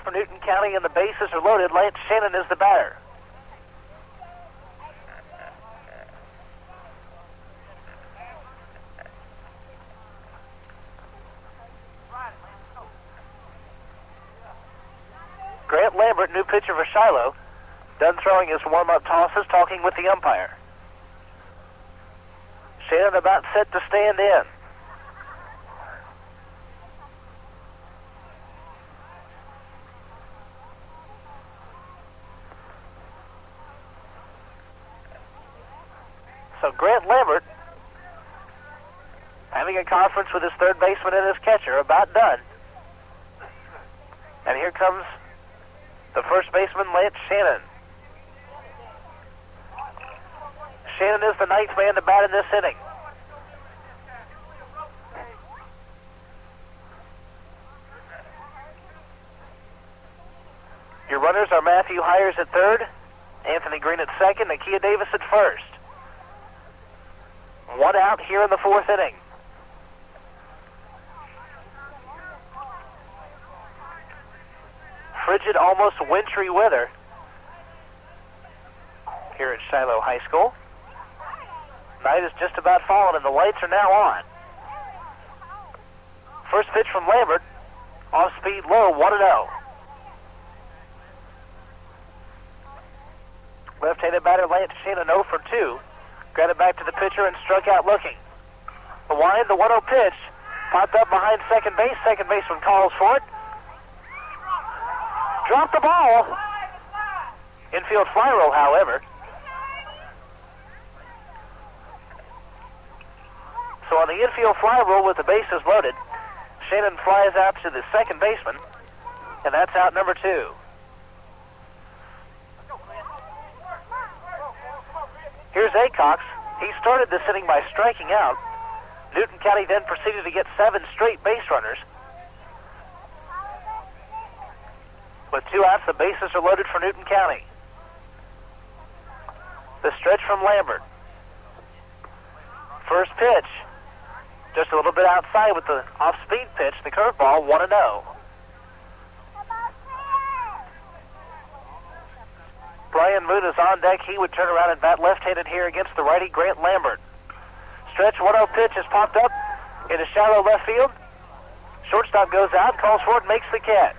for Newton County, and the bases are loaded. Lance Shannon is the batter. Grant Lambert, new pitcher for Shiloh, done throwing his warm-up tosses, talking with the umpire. Shannon about set to stand in. So Grant Lambert having a conference with his third baseman and his catcher, about done. And here comes the first baseman, Lance Shannon. Shannon is the ninth man to bat in this inning. Your runners are Matthew Hires at third, Anthony Green at second, Nakia Davis at first. One out here in the fourth inning. Frigid, almost wintry weather here at Shiloh High School. Night is just about fallen and the lights are now on. First pitch from Lambert, off speed low, 1-0. Left-handed batter Lance Shannon 0 for 2. Got it back to the pitcher and struck out looking. The wind, the 1-0 pitch, popped up behind second base. Second baseman calls for it. Dropped the ball. Infield fly roll, however. So on the infield fly roll with the bases loaded, Shannon flies out to the second baseman, and that's out number 2. Here's Acox. He started this inning by striking out. Newton County then proceeded to get 7 straight base runners. With 2 outs, the bases are loaded for Newton County. The stretch from Lambert. First pitch, just a little bit outside with the off-speed pitch, the curveball, 1-0. Brian Moon is on deck. He would turn around and bat left-handed here against the righty Grant Lambert. Stretch 1-0 pitch has popped up into shallow left field. Shortstop goes out, calls for it, makes the catch.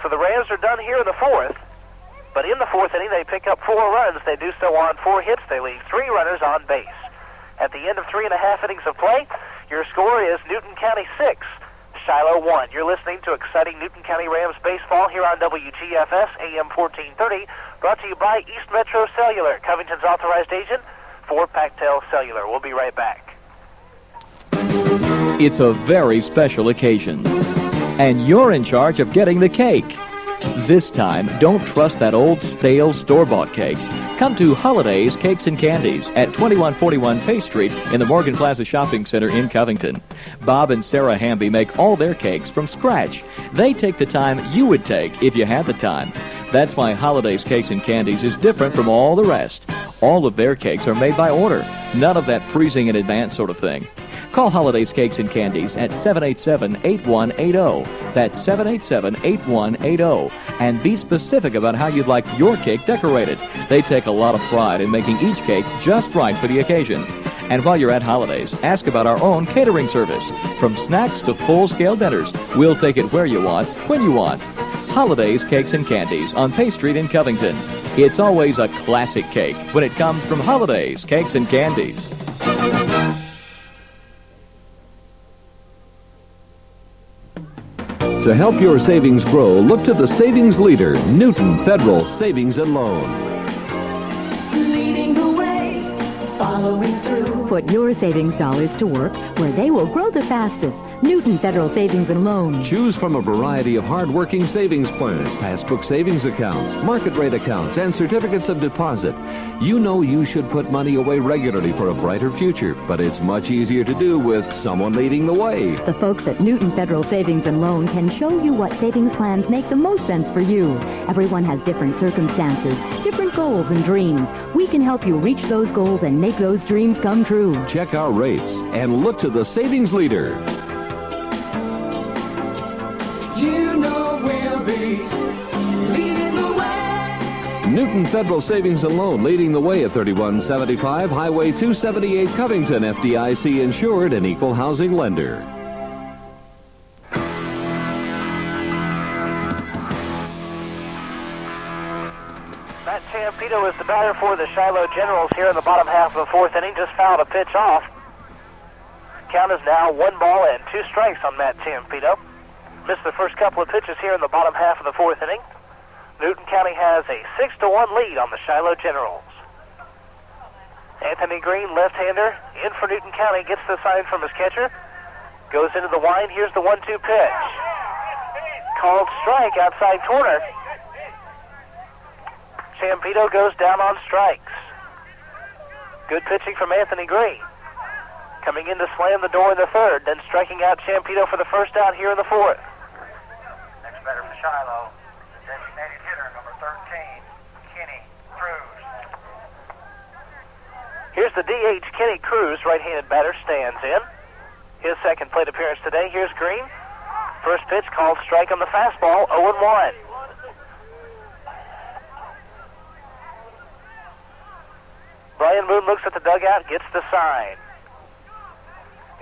So the Rams are done here in the fourth, but in the fourth inning they pick up 4 runs. They do so on 4 hits. They leave 3 runners on base. At the end of 3.5 innings of play, your score is Newton County 6, Shiloh 1. You're listening to exciting Newton County Rams baseball here on WGFS AM 1430, brought to you by East Metro Cellular, Covington's authorized agent for Pactel Cellular. We'll be right back. It's a very special occasion, and you're in charge of getting the cake. This time, don't trust that old stale store-bought cake. Come to Holidays Cakes and Candies at 2141 Pace Street in the Morgan Plaza Shopping Center in Covington. Bob and Sarah Hamby make all their cakes from scratch. They take the time you would take if you had the time. That's why Holidays Cakes and Candies is different from all the rest. All of their cakes are made by order. None of that freezing in advance sort of thing. Call Holidays Cakes and Candies at 787-8180. That's 787-8180. And be specific about how you'd like your cake decorated. They take a lot of pride in making each cake just right for the occasion. And while you're at Holidays, ask about our own catering service. From snacks to full-scale dinners, we'll take it where you want, when you want. Holidays Cakes and Candies on Pace Street in Covington. It's always a classic cake when it comes from Holidays Cakes and Candies. To help your savings grow, look to the savings leader, Newton Federal Savings and Loan. Leading the way, following through. Put your savings dollars to work where they will grow the fastest. Newton Federal Savings and Loan. Choose from a variety of hard-working savings plans, passbook savings accounts, market rate accounts, and certificates of deposit. You know you should put money away regularly for a brighter future, but it's much easier to do with someone leading the way. The folks at Newton Federal Savings and Loan can show you what savings plans make the most sense for you. Everyone has different circumstances, different goals and dreams. We can help you reach those goals and make those dreams come true. Check our rates and look to the savings leader. You know be leading the way. Newton Federal Savings and Loan leading the way at 3175 Highway 278 Covington, FDIC insured and equal housing lender. Matt Ciampito is the batter for the Shiloh Generals here in the bottom half of the fourth inning. Just fouled a pitch off. Count is now 1 ball and 2 strikes on Matt Ciampito. Missed the first couple of pitches here in the bottom half of the fourth inning. Newton County has a 6-1 lead on the Shiloh Generals. Anthony Green, left-hander, in for Newton County, gets the sign from his catcher. Goes into the wind. Here's the 1-2 pitch. Called strike outside corner. Ciampito goes down on strikes. Good pitching from Anthony Green. Coming in to slam the door in the third, then striking out Ciampito for the first out here in the fourth. Next batter for Shiloh, the designated hitter, number 13, Kenny Cruz. Here's the DH, Kenny Cruz, right-handed batter, stands in. His second plate appearance today. Here's Green. First pitch called strike on the fastball, 0-1. Brian Moon looks at the dugout, gets the sign.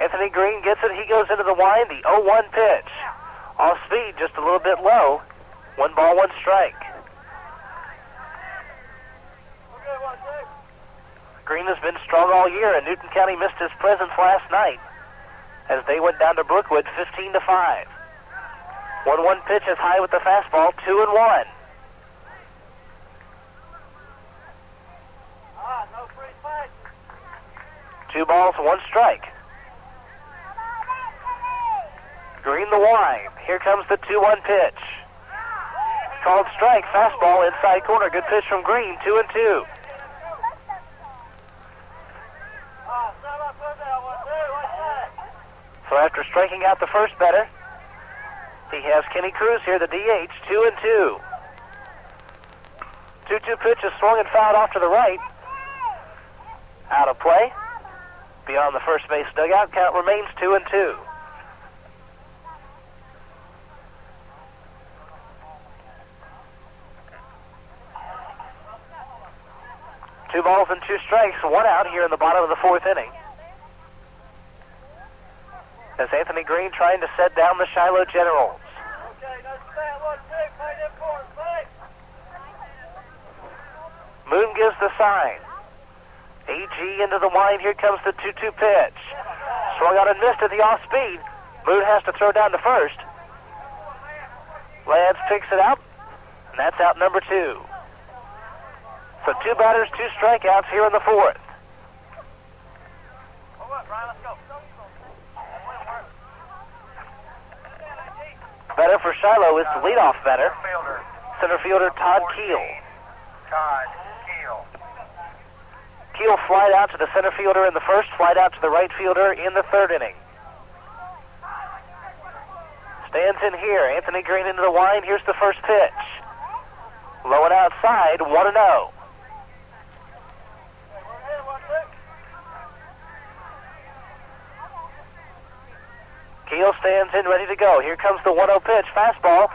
Anthony Green gets it. He goes into the wind. The 0-1 pitch. Off speed, just a little bit low. 1 ball, 1 strike. Green has been strong all year, and Newton County missed his presence last night as they went down to Brookwood 15-5. 1-1 pitch is high with the fastball, 2-1. Two balls, 1 strike. Green the wind. Here comes the 2-1 pitch. Called strike, fastball inside corner. Good pitch from Green, 2-2. So after striking out the first batter, he has Kenny Cruz here, the DH, 2-2. 2-2 pitch is swung and fouled off to the right. Out of play. Beyond the first base dugout, count remains 2-2. Two balls and 2 strikes, 1 out here in the bottom of the fourth inning. As Anthony Green trying to set down the Shiloh Generals. Moon gives the sign. AG into the wind. Here comes the 2-2 pitch. Swung out and missed at the off speed. Moon has to throw down to first. Lads picks it out, and that's out number 2. So 2 batters, 2 strikeouts here in the fourth. Batter for Shiloh is the leadoff batter. Center fielder Todd Keel. Keel flied out to the center fielder in the first, flied out to the right fielder in the third inning. Stands in here. Anthony Green into the wind. Here's the first pitch. Low and outside, 1-0. Keel stands in, ready to go. Here comes the 1-0 pitch. Fastball.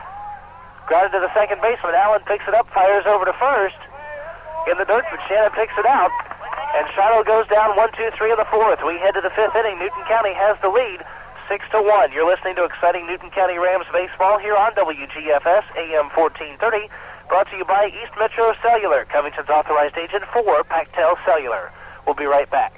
Grounded to the second baseman. Allen picks it up, fires over to first. In the dirt, but Shannon picks it out. And Shiloh goes down 1-2-3 in the fourth. We head to the fifth inning. Newton County has the lead, 6-1. You're listening to exciting Newton County Rams baseball here on WGFS, AM 1430. Brought to you by East Metro Cellular, Covington's authorized agent for Pactel Cellular. We'll be right back.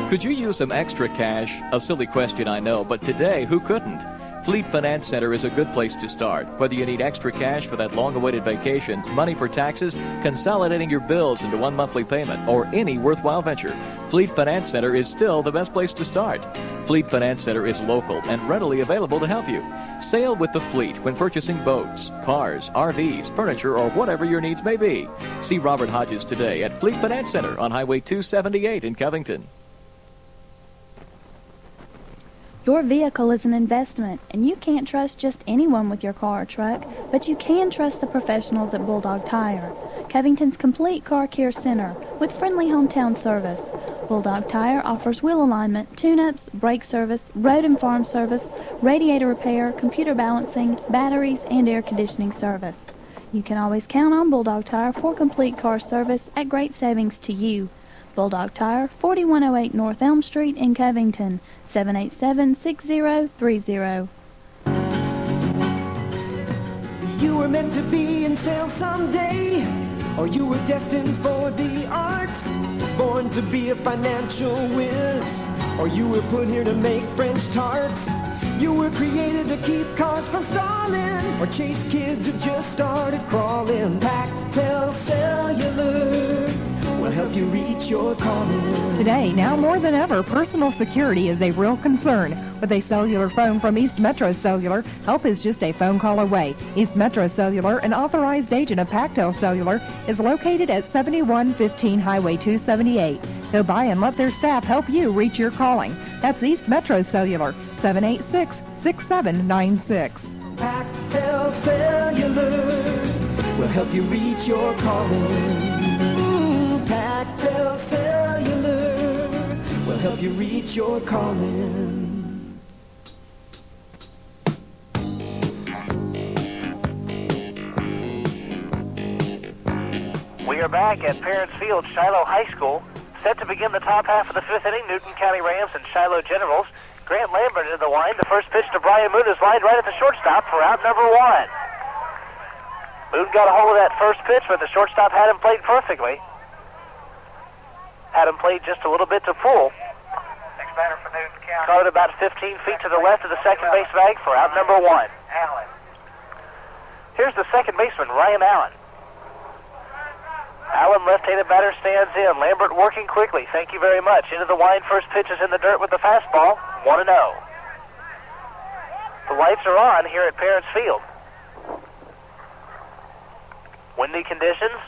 Could you use some extra cash? A silly question, I know, but today, who couldn't? Fleet Finance Center is a good place to start. Whether you need extra cash for that long-awaited vacation, money for taxes, consolidating your bills into one monthly payment, or any worthwhile venture, Fleet Finance Center is still the best place to start. Fleet Finance Center is local and readily available to help you. Sail with the Fleet when purchasing boats, cars, RVs, furniture, or whatever your needs may be. See Robert Hodges today at Fleet Finance Center on Highway 278 in Covington. Your vehicle is an investment, and you can't trust just anyone with your car or truck, but you can trust the professionals at Bulldog Tire, Covington's complete car care center with friendly hometown service. Bulldog Tire offers wheel alignment, tune-ups, brake service, road and farm service, radiator repair, computer balancing, batteries, and air conditioning service. You can always count on Bulldog Tire for complete car service at great savings to you. Bulldog Tire, 4108 North Elm Street in Covington, 787-6030. You were meant to be in sales someday, or you were destined for the arts, born to be a financial whiz, or you were put here to make French tarts. You were created to keep cars from stalling, or chase kids who just started crawling. Tactile Cellular will help you reach your calling. Today, now more than ever, personal security is a real concern. With a cellular phone from East Metro Cellular, help is just a phone call away. East Metro Cellular, an authorized agent of Pactel Cellular, is located at 7115 Highway 278. Go by and let their staff help you reach your calling. That's East Metro Cellular, 786-6796. Pactel Cellular will help you reach your calling. Pactel Cellular will help you reach your calling. We are back at Parents Field, Shiloh High School, set to begin the top half of the fifth inning. Newton County Rams and Shiloh Generals. Grant Lambert in the line. The first pitch to Brian Moon is lined right at the shortstop for out number one. Moon got a hold of that first pitch, but the shortstop had him played perfectly. Had him played just a little bit to pull. Next batter for Newton County. Caught it about 15 feet to the left of the second base bag for out number one. Allen. Here's the second baseman, Ryan Allen. Allen, left-handed batter, stands in. Lambert working quickly. Thank you very much. Into the line. First pitch is in the dirt with the fastball. 1-0. The lights are on here at Parents Field. Windy conditions.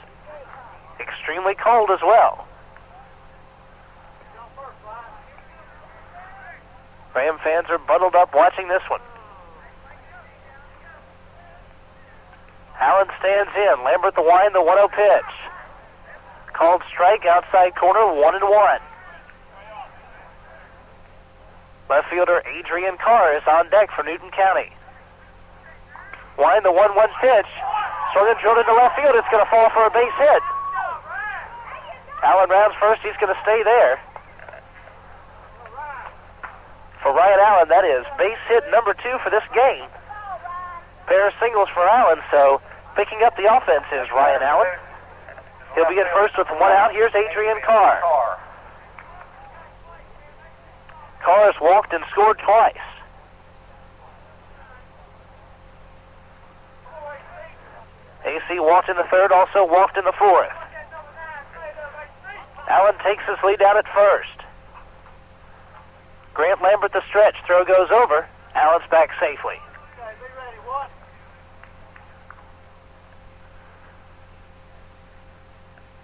Extremely cold as well. Ram fans are bundled up watching this one. Allen stands in. Lambert the wind, the 1-0 pitch. Called strike, outside corner, 1-1. Left fielder Adrian Carr is on deck for Newton County. Wind, the 1-1 pitch. Swung and drilled into left field. It's going to fall for a base hit. Allen rounds first. He's going to stay there. For Ryan Allen, that is base hit number 2 for this game. Pair of singles for Allen, so picking up the offense is Ryan Allen. He'll be at first with 1 out. Here's Adrian Carr. Carr has walked and scored twice. AC walked in the third, also walked in the fourth. Allen takes his lead down at first. Grant Lambert the stretch. Throw goes over. Allen's back safely.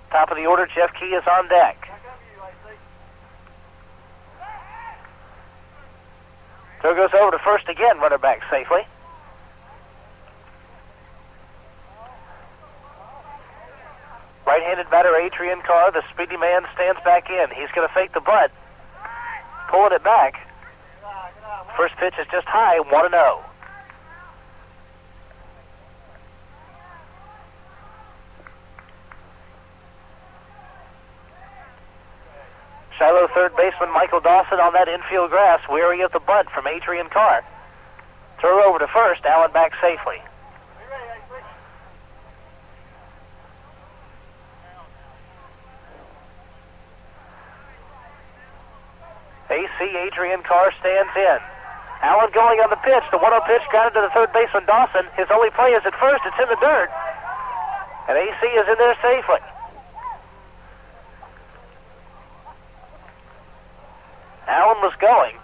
Top of the order, Jeff Key is on deck. Throw goes over to first again, runner back safely. Right-handed batter Adrian Carr, the speedy man, stands back in. He's going to fake the bunt. Pulling it back. First pitch is just high, 1-0. Shiloh third baseman Michael Dawson on that infield grass, weary of the bunt from Adrian Carr. Throw over to first, Allen back safely. AC Adrian Carr stands in. Allen going on the pitch. The 1-0 pitch grounded to the third baseman Dawson. His only play is at first. It's in the dirt. And AC is in there safely. Allen was going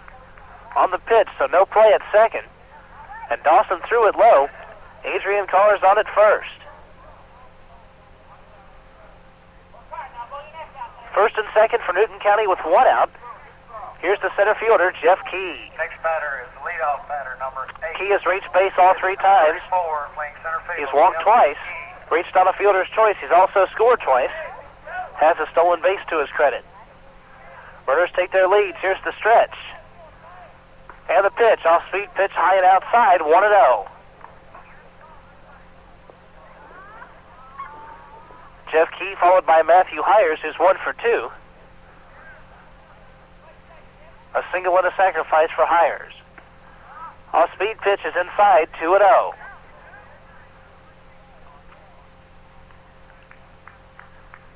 on the pitch, so no play at second. And Dawson threw it low. Adrian Carr is on at first. First and second for Newton County with 1 out. Here's the center fielder, Jeff Key. Next batter is the leadoff batter, number 8. Key has reached base all 3 times. 34, playing center field. He's walked twice, reached on a fielder's choice. He's also scored twice. Has a stolen base to his credit. Runners take their leads. Here's the stretch. And the pitch, off-speed pitch, high and outside, 1-0. Jeff Key followed by Matthew Hires, who's 1 for 2. A single and a sacrifice for Hires. Off-speed pitch is inside, 2-0.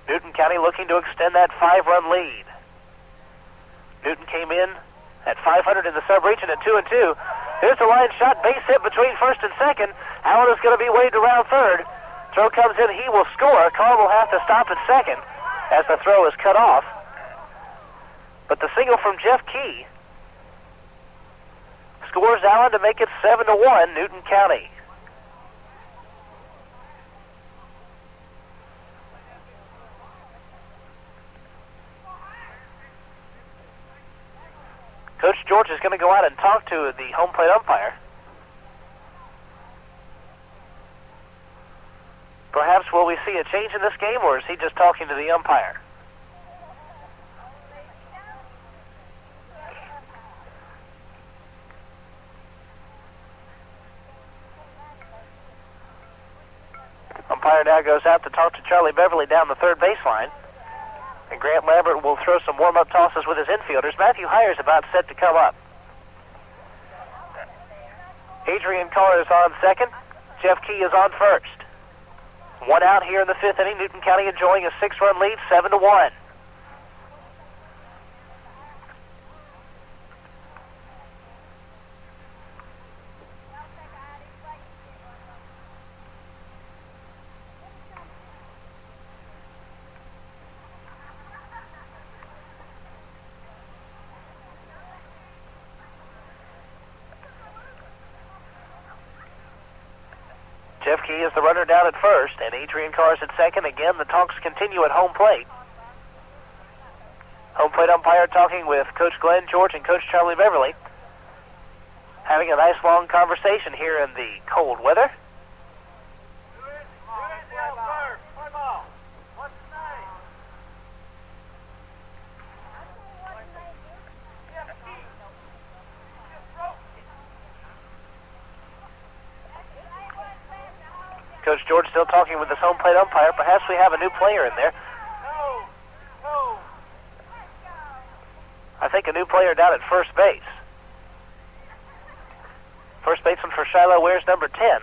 Newton County looking to extend that 5-run lead. Newton came in at 500 in the sub-region at 2-2. Here's the line shot, base hit between first and second. Allen is going to be waved around third. Throw comes in, he will score. Carr will have to stop at second as the throw is cut off. But the single from Jeff Key scores Allen to make it 7-1, Newton County. Coach George is going to go out and talk to the home plate umpire. Perhaps will we see a change in this game, or is he just talking to the umpire? Umpire now goes out to talk to Charlie Beverly down the third baseline. And Grant Lambert will throw some warm-up tosses with his infielders. Matthew Hires about set to come up. Adrian Carr is on second. Jeff Key is on first. 1 out here in the 5th inning. Newton County enjoying a 6-run lead, 7-1. Jeff Key is the runner down at first, and Adrian Carr is at second. Again, the talks continue at home plate. Home plate umpire talking with Coach Glenn George and Coach Charlie Beverly. Having a nice long conversation here in the cold weather. Coach George still talking with his home plate umpire. Perhaps we have a new player in there. I think a new player down at first base. First baseman for Shiloh wears number 10.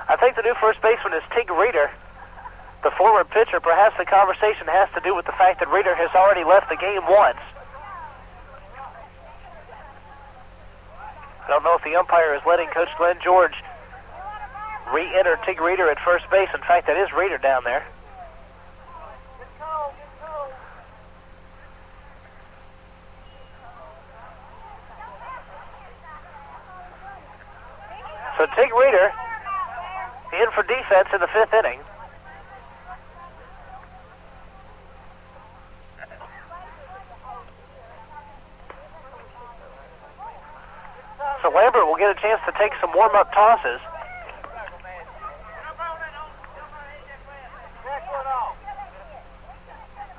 I think the new first baseman is Tig Reeder, the former pitcher. Perhaps the conversation has to do with the fact that Reeder has already left the game once. I don't know if the umpire is letting Coach Glenn George re-enter Tig Reeder at first base. In fact, that is Reeder down there. So Tig Reeder in for defense in the 5th inning. So Lambert will get a chance to take some warm-up tosses.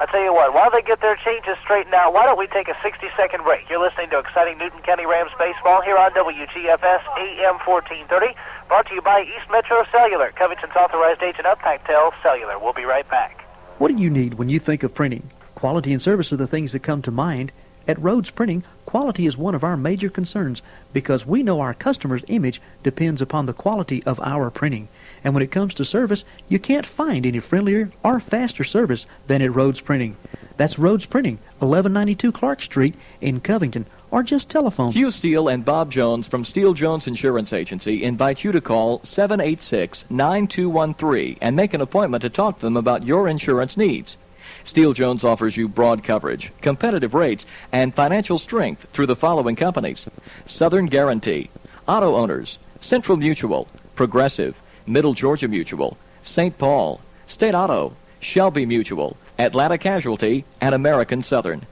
I tell you what, while they get their changes straightened out, why don't we take a 60-second break? You're listening to exciting Newton County Rams baseball here on WGFS AM 1430, brought to you by East Metro Cellular, Covington's authorized agent of Pactel Cellular. We'll be right back. What do you need when you think of printing? Quality and service are the things that come to mind. At Rhodes Printing, quality is one of our major concerns because we know our customer's image depends upon the quality of our printing. And when it comes to service, you can't find any friendlier or faster service than at Rhodes Printing. That's Rhodes Printing, 1192 Clark Street in Covington, or just telephone. Hugh Steele and Bob Jones from Steele Jones Insurance Agency invite you to call 786-9213 and make an appointment to talk to them about your insurance needs. Steele Jones offers you broad coverage, competitive rates, and financial strength through the following companies: Southern Guarantee, Auto Owners, Central Mutual, Progressive, Middle Georgia Mutual, St. Paul, State Auto, Shelby Mutual, Atlanta Casualty, and American Southern.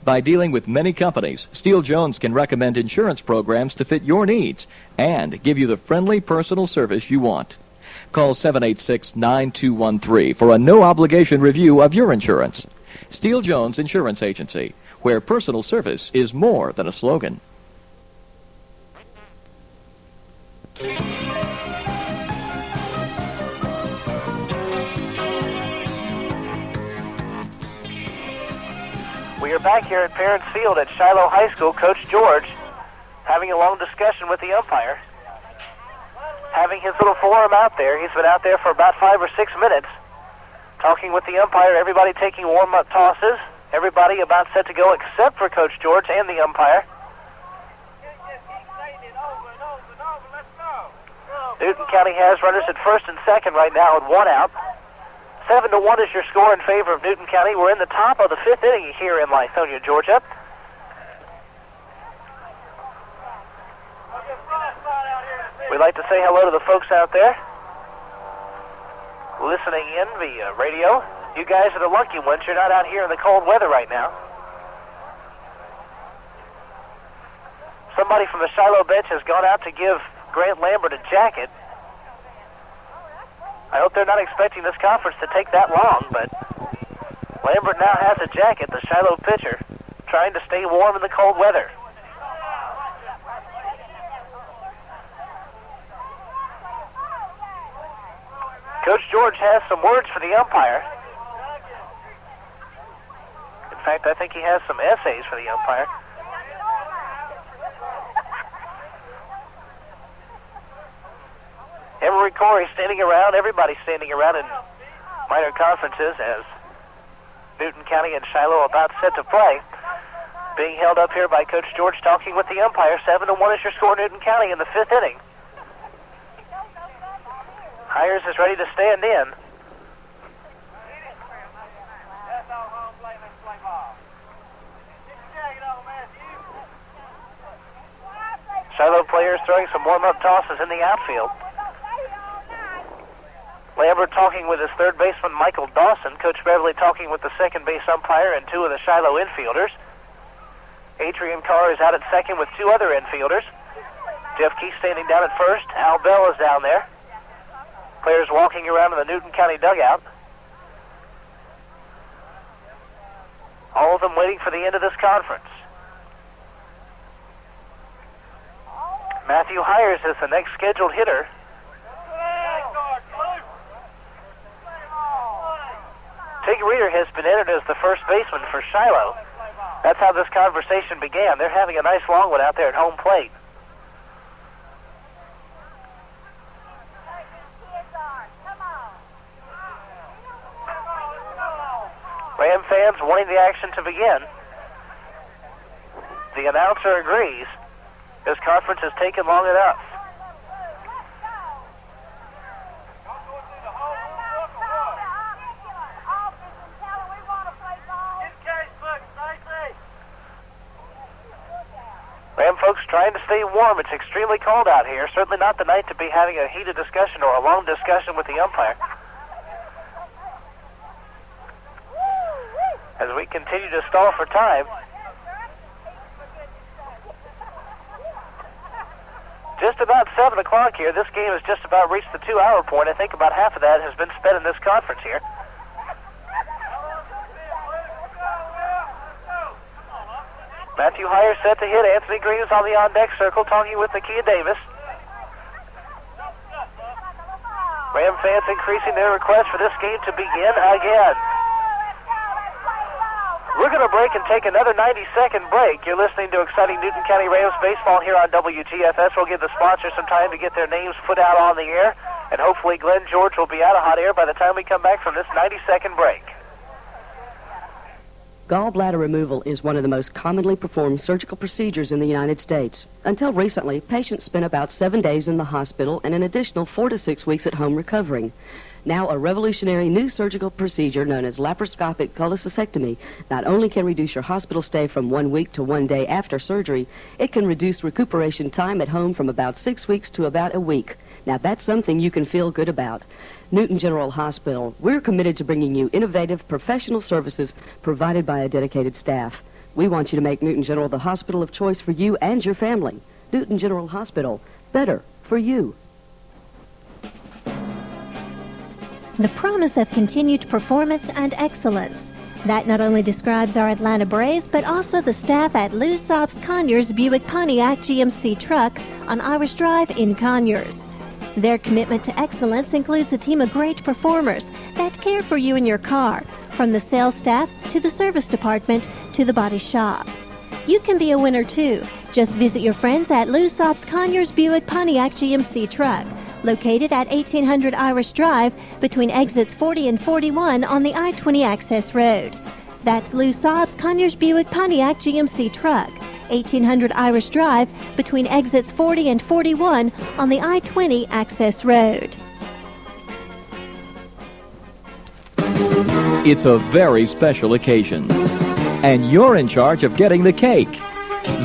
By dealing with many companies, Steele Jones can recommend insurance programs to fit your needs and give you the friendly personal service you want. Call 786-9213 for a no-obligation review of your insurance. Steele Jones Insurance Agency, where personal service is more than a slogan. We are back here at Parents Field at Shiloh High School. Coach George having a long discussion with the umpire, having his little forum out there. He's been out there for about 5 or 6 minutes talking with the umpire, everybody taking warm-up tosses, everybody about set to go except for Coach George and the umpire. Newton County has runners at first and second right now with 1 out. 7-1 is your score in favor of Newton County. We're in the top of the 5th inning here in Lithonia, Georgia. We'd like to say hello to the folks out there listening in via radio. You guys are the lucky ones. You're not out here in the cold weather right now. Somebody from the Shiloh bench has gone out to give Grant Lambert a jacket. I hope they're not expecting this conference to take that long, but Lambert now has a jacket, the Shiloh pitcher, trying to stay warm in the cold weather. Coach George has some words for the umpire. In fact, I think he has some essays for the umpire. Emery Corey standing around, everybody's standing around in minor conferences as Newton County and Shiloh about set to play. Being held up here by Coach George talking with the umpire. 7-1 is your score, Newton County in the 5th inning. Hires is ready to stand in. Shiloh players throwing some warm-up tosses in the outfield. Lambert talking with his third baseman, Michael Dawson. Coach Beverly talking with the second base umpire and 2 of the Shiloh infielders. Adrian Carr is out at second with 2 other infielders. Jeff Key standing down at first. Al Bell is down there. Players walking around in the Newton County dugout. All of them waiting for the end of this conference. Matthew Hires is the next scheduled hitter. Tig Reeder has been entered as the first baseman for Shiloh. That's how this conversation began. They're having a nice long one out there at home plate. Ram fans wanting the action to begin. The announcer agrees. This conference has taken long enough. Ram folks trying to stay warm. It's extremely cold out here. Certainly not the night to be having a heated discussion or a long discussion with the umpire. As we continue to stall for time. Just about 7 o'clock here. This game has just about reached the 2-hour point. I think about half of that has been spent in this conference here. Matthew Hire set to hit. Anthony Green is on the on-deck circle talking with Nakia Davis. Ram fans increasing their request for this game to begin again. We're going to break and take another 90-second break. You're listening to exciting Newton County Rams baseball here on WGFS. We'll give the sponsors some time to get their names put out on the air, and hopefully Glenn George will be out of hot air by the time we come back from this 90-second break. Gallbladder removal is one of the most commonly performed surgical procedures in the United States. Until recently, patients spent about 7 days in the hospital and an additional 4 to 6 weeks at home recovering. Now, a revolutionary new surgical procedure known as laparoscopic cholecystectomy not only can reduce your hospital stay from 1 week to 1 day after surgery, it can reduce recuperation time at home from about 6 weeks to about a week. Now, that's something you can feel good about. Newton General Hospital, we're committed to bringing you innovative professional services provided by a dedicated staff. We want you to make Newton General the hospital of choice for you and your family. Newton General Hospital, better for you. The promise of continued performance and excellence. That not only describes our Atlanta Braves, but also the staff at Lou Saab's Conyers Buick Pontiac GMC truck on Irish Drive in Conyers. Their commitment to excellence includes a team of great performers that care for you in your car, from the sales staff to the service department to the body shop. You can be a winner too. Just visit your friends at Lou Saab's Conyers Buick Pontiac GMC truck, located at 1800 Irish Drive between exits 40 and 41 on the I-20 access road. That's Lou Saab's Conyers Buick Pontiac GMC truck, 1800 Irish Drive between exits 40 and 41 on the I-20 access road. It's a very special occasion, and you're in charge of getting the cake.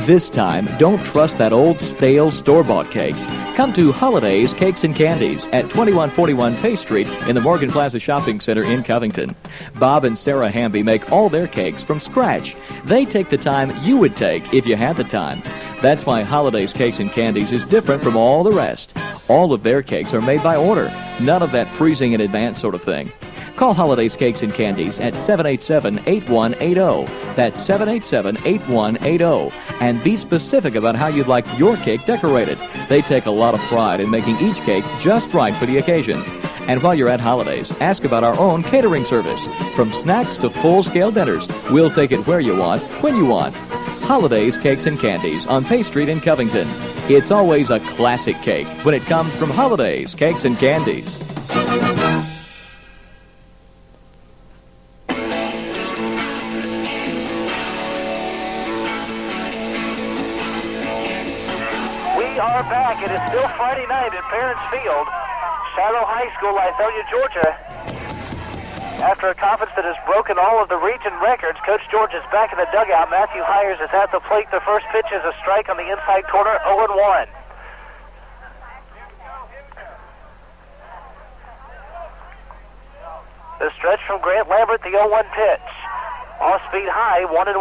This time, don't trust that old stale store-bought cake. Come to Holidays Cakes and Candies at 2141 Pay Street in the Morgan Plaza Shopping Center in Covington. Bob and Sarah Hamby make all their cakes from scratch. They take the time you would take if you had the time. That's why Holidays Cakes and Candies is different from all the rest. All of their cakes are made by order. None of that freezing in advance sort of thing. Call Holidays Cakes and Candies at 787-8180. That's 787-8180. And be specific about how you'd like your cake decorated. They take a lot of pride in making each cake just right for the occasion. And while you're at Holidays, ask about our own catering service. From snacks to full-scale dinners, we'll take it where you want, when you want. Holidays Cakes and Candies on Pay Street in Covington. It's always a classic cake when it comes from Holidays Cakes and Candies. Are back. It is still Friday night at Parents Field, Shiloh High School, Lithonia, Georgia. After a conference that has broken all of the region records, Coach George is back in the dugout. Matthew Hires is at the plate. The first pitch is a strike on the inside corner, 0-1. The stretch from Grant Lambert, the 0-1 pitch. Off speed high, 1-1.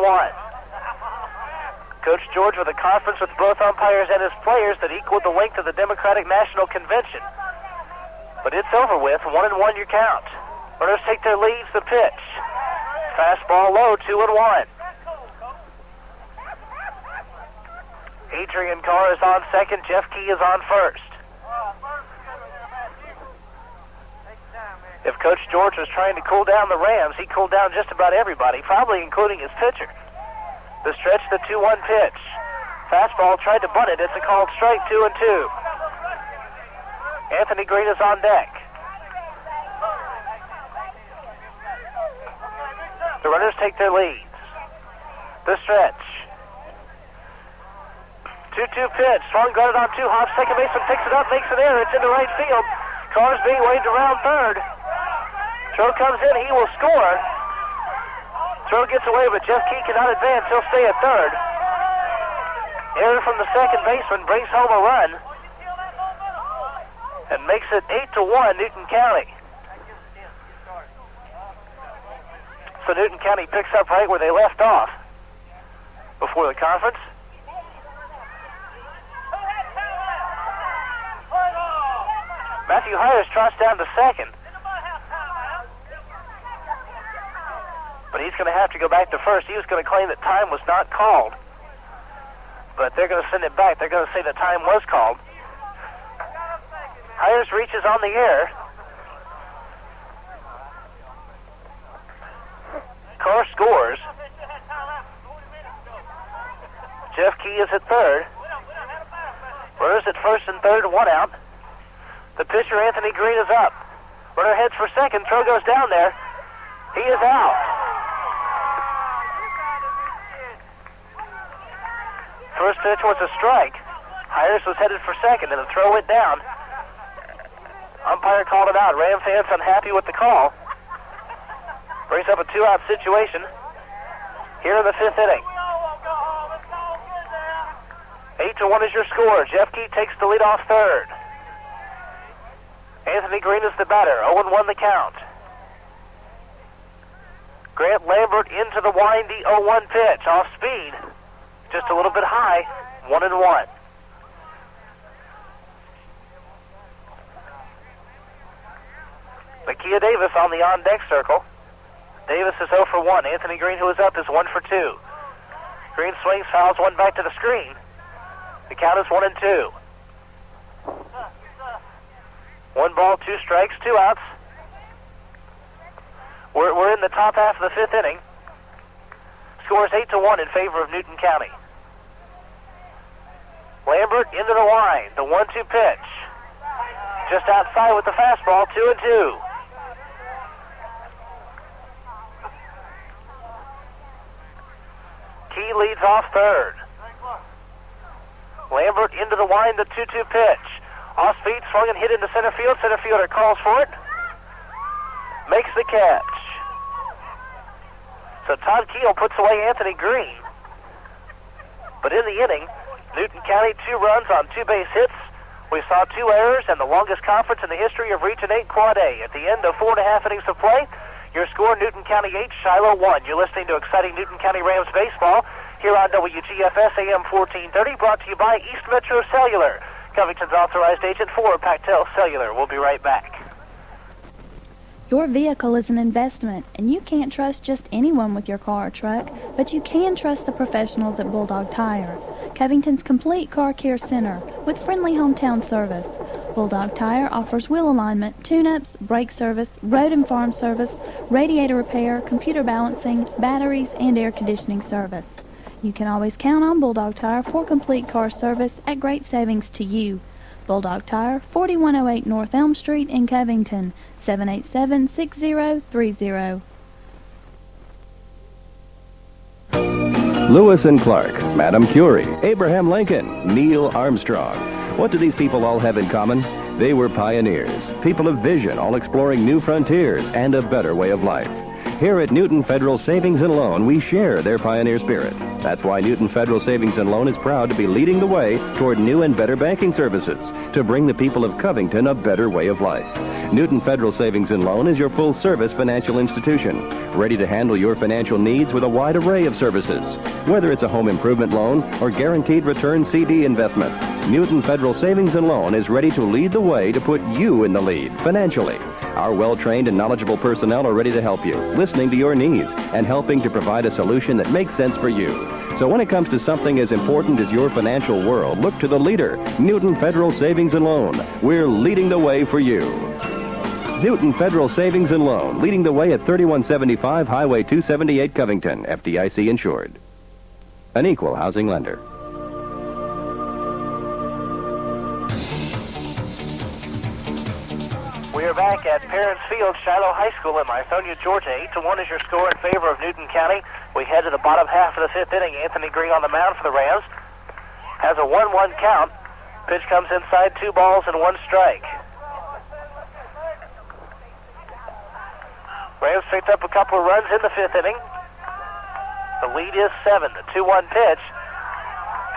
Coach George with a conference with both umpires and his players that equaled the length of the Democratic National Convention. But it's over with. 1-1 your count. Runners take their leads. The pitch. Fastball low, 2-1. Adrian Carr is on second. Jeff Key is on first. If Coach George was trying to cool down the Rams, he cooled down just about everybody, probably including his pitcher. The stretch, the 2-1 pitch. Fastball, tried to bunt it. It's a called strike, 2-2. Anthony Green is on deck. The runners take their leads. The stretch. 2-2 pitch. Swung, guarded on two hops. Second baseman picks it up, makes it in. It's into right field. Carr's being waved around third. Throw comes in. He will score. Throw gets away, but Jeff Key cannot advance. He'll stay at third. Error from the second baseman brings home a run and makes it 8-1 Newton County. So Newton County picks up right where they left off before the conference. Matthew Hires trots down to second. But he's going to have to go back to first. He was going to claim that time was not called. But they're going to send it back. They're going to say the time was called. Hires reaches on the air. Carr scores. Jeff Key is at third. Runners at first and third, one out. The pitcher, Anthony Green, is up. Runner heads for second. Throw goes down there. He is out. First pitch was a strike. Hires was headed for second, and the throw went down. Umpire called it out. Ram fans unhappy with the call. Brings up a two-out situation here in the fifth inning. 8-1 is your score. Jeff Key takes the lead off third. Anthony Green is the batter. 0-1 the count. Grant Lambert into the windy 0-1 pitch. Off speed. Just a little bit high. 1-1. Makia Davis on the on-deck circle. Davis is 0 for 1. Anthony Green, who is up, is 1 for 2. Green swings, fouls one back to the screen. The count is 1-2. 1 ball, 2 strikes, 2 outs. We're in the top half of the 5th inning. Score is 8-1 in favor of Newton County. Lambert into the line. The 1-2 pitch. Just outside with the fastball, 2-2. Key leads off third. Lambert into the line, the 2-2 pitch. Off speed, swung and hit into center field. Center fielder calls for it. Makes the catch. So Todd Keel puts away Anthony Green. But in the inning, Newton County 2 runs on 2 base hits. We saw 2 errors and the longest conference in the history of Region 8 Quad A. At the end of 4.5 innings of play, your score, Newton County 8, Shiloh 1. You're listening to exciting Newton County Rams baseball here on WGFS AM 1430, brought to you by East Metro Cellular, Covington's authorized agent for Pactel Cellular. We'll be right back. Your vehicle is an investment, and you can't trust just anyone with your car or truck, but you can trust the professionals at Bulldog Tire, Covington's complete car care center with friendly hometown service. Bulldog Tire offers wheel alignment, tune-ups, brake service, road and farm service, radiator repair, computer balancing, batteries, and air conditioning service. You can always count on Bulldog Tire for complete car service at great savings to you. Bulldog Tire, 4108 North Elm Street in Covington, 787-6030. Lewis and Clark, Madam Curie, Abraham Lincoln, Neil Armstrong. What do these people all have in common? They were pioneers, people of vision, all exploring new frontiers and a better way of life. Here at Newton Federal Savings and Loan, we share their pioneer spirit. That's why Newton Federal Savings and Loan is proud to be leading the way toward new and better banking services to bring the people of Covington a better way of life. Newton Federal Savings and Loan is your full-service financial institution, ready to handle your financial needs with a wide array of services. Whether it's a home improvement loan or guaranteed return CD investment, Newton Federal Savings and Loan is ready to lead the way to put you in the lead financially. Our well-trained and knowledgeable personnel are ready to help you, listening to your needs and helping to provide a solution that makes sense for you. So when it comes to something as important as your financial world, look to the leader, Newton Federal Savings and Loan. We're leading the way for you. Newton Federal Savings and Loan, leading the way at 3175 Highway 278 Covington, FDIC insured. An equal housing lender. We are back at Parents Field, Shiloh High School in Lithonia, Georgia. 8-1 is your score in favor of Newton County. We head to the bottom half of the 5th inning. Anthony Green on the mound for the Rams. Has a 1-1 count. Pitch comes inside, 2 balls and 1 strike. Rams picked up a couple of runs in the 5th inning. The lead is 7. The 2-1 pitch.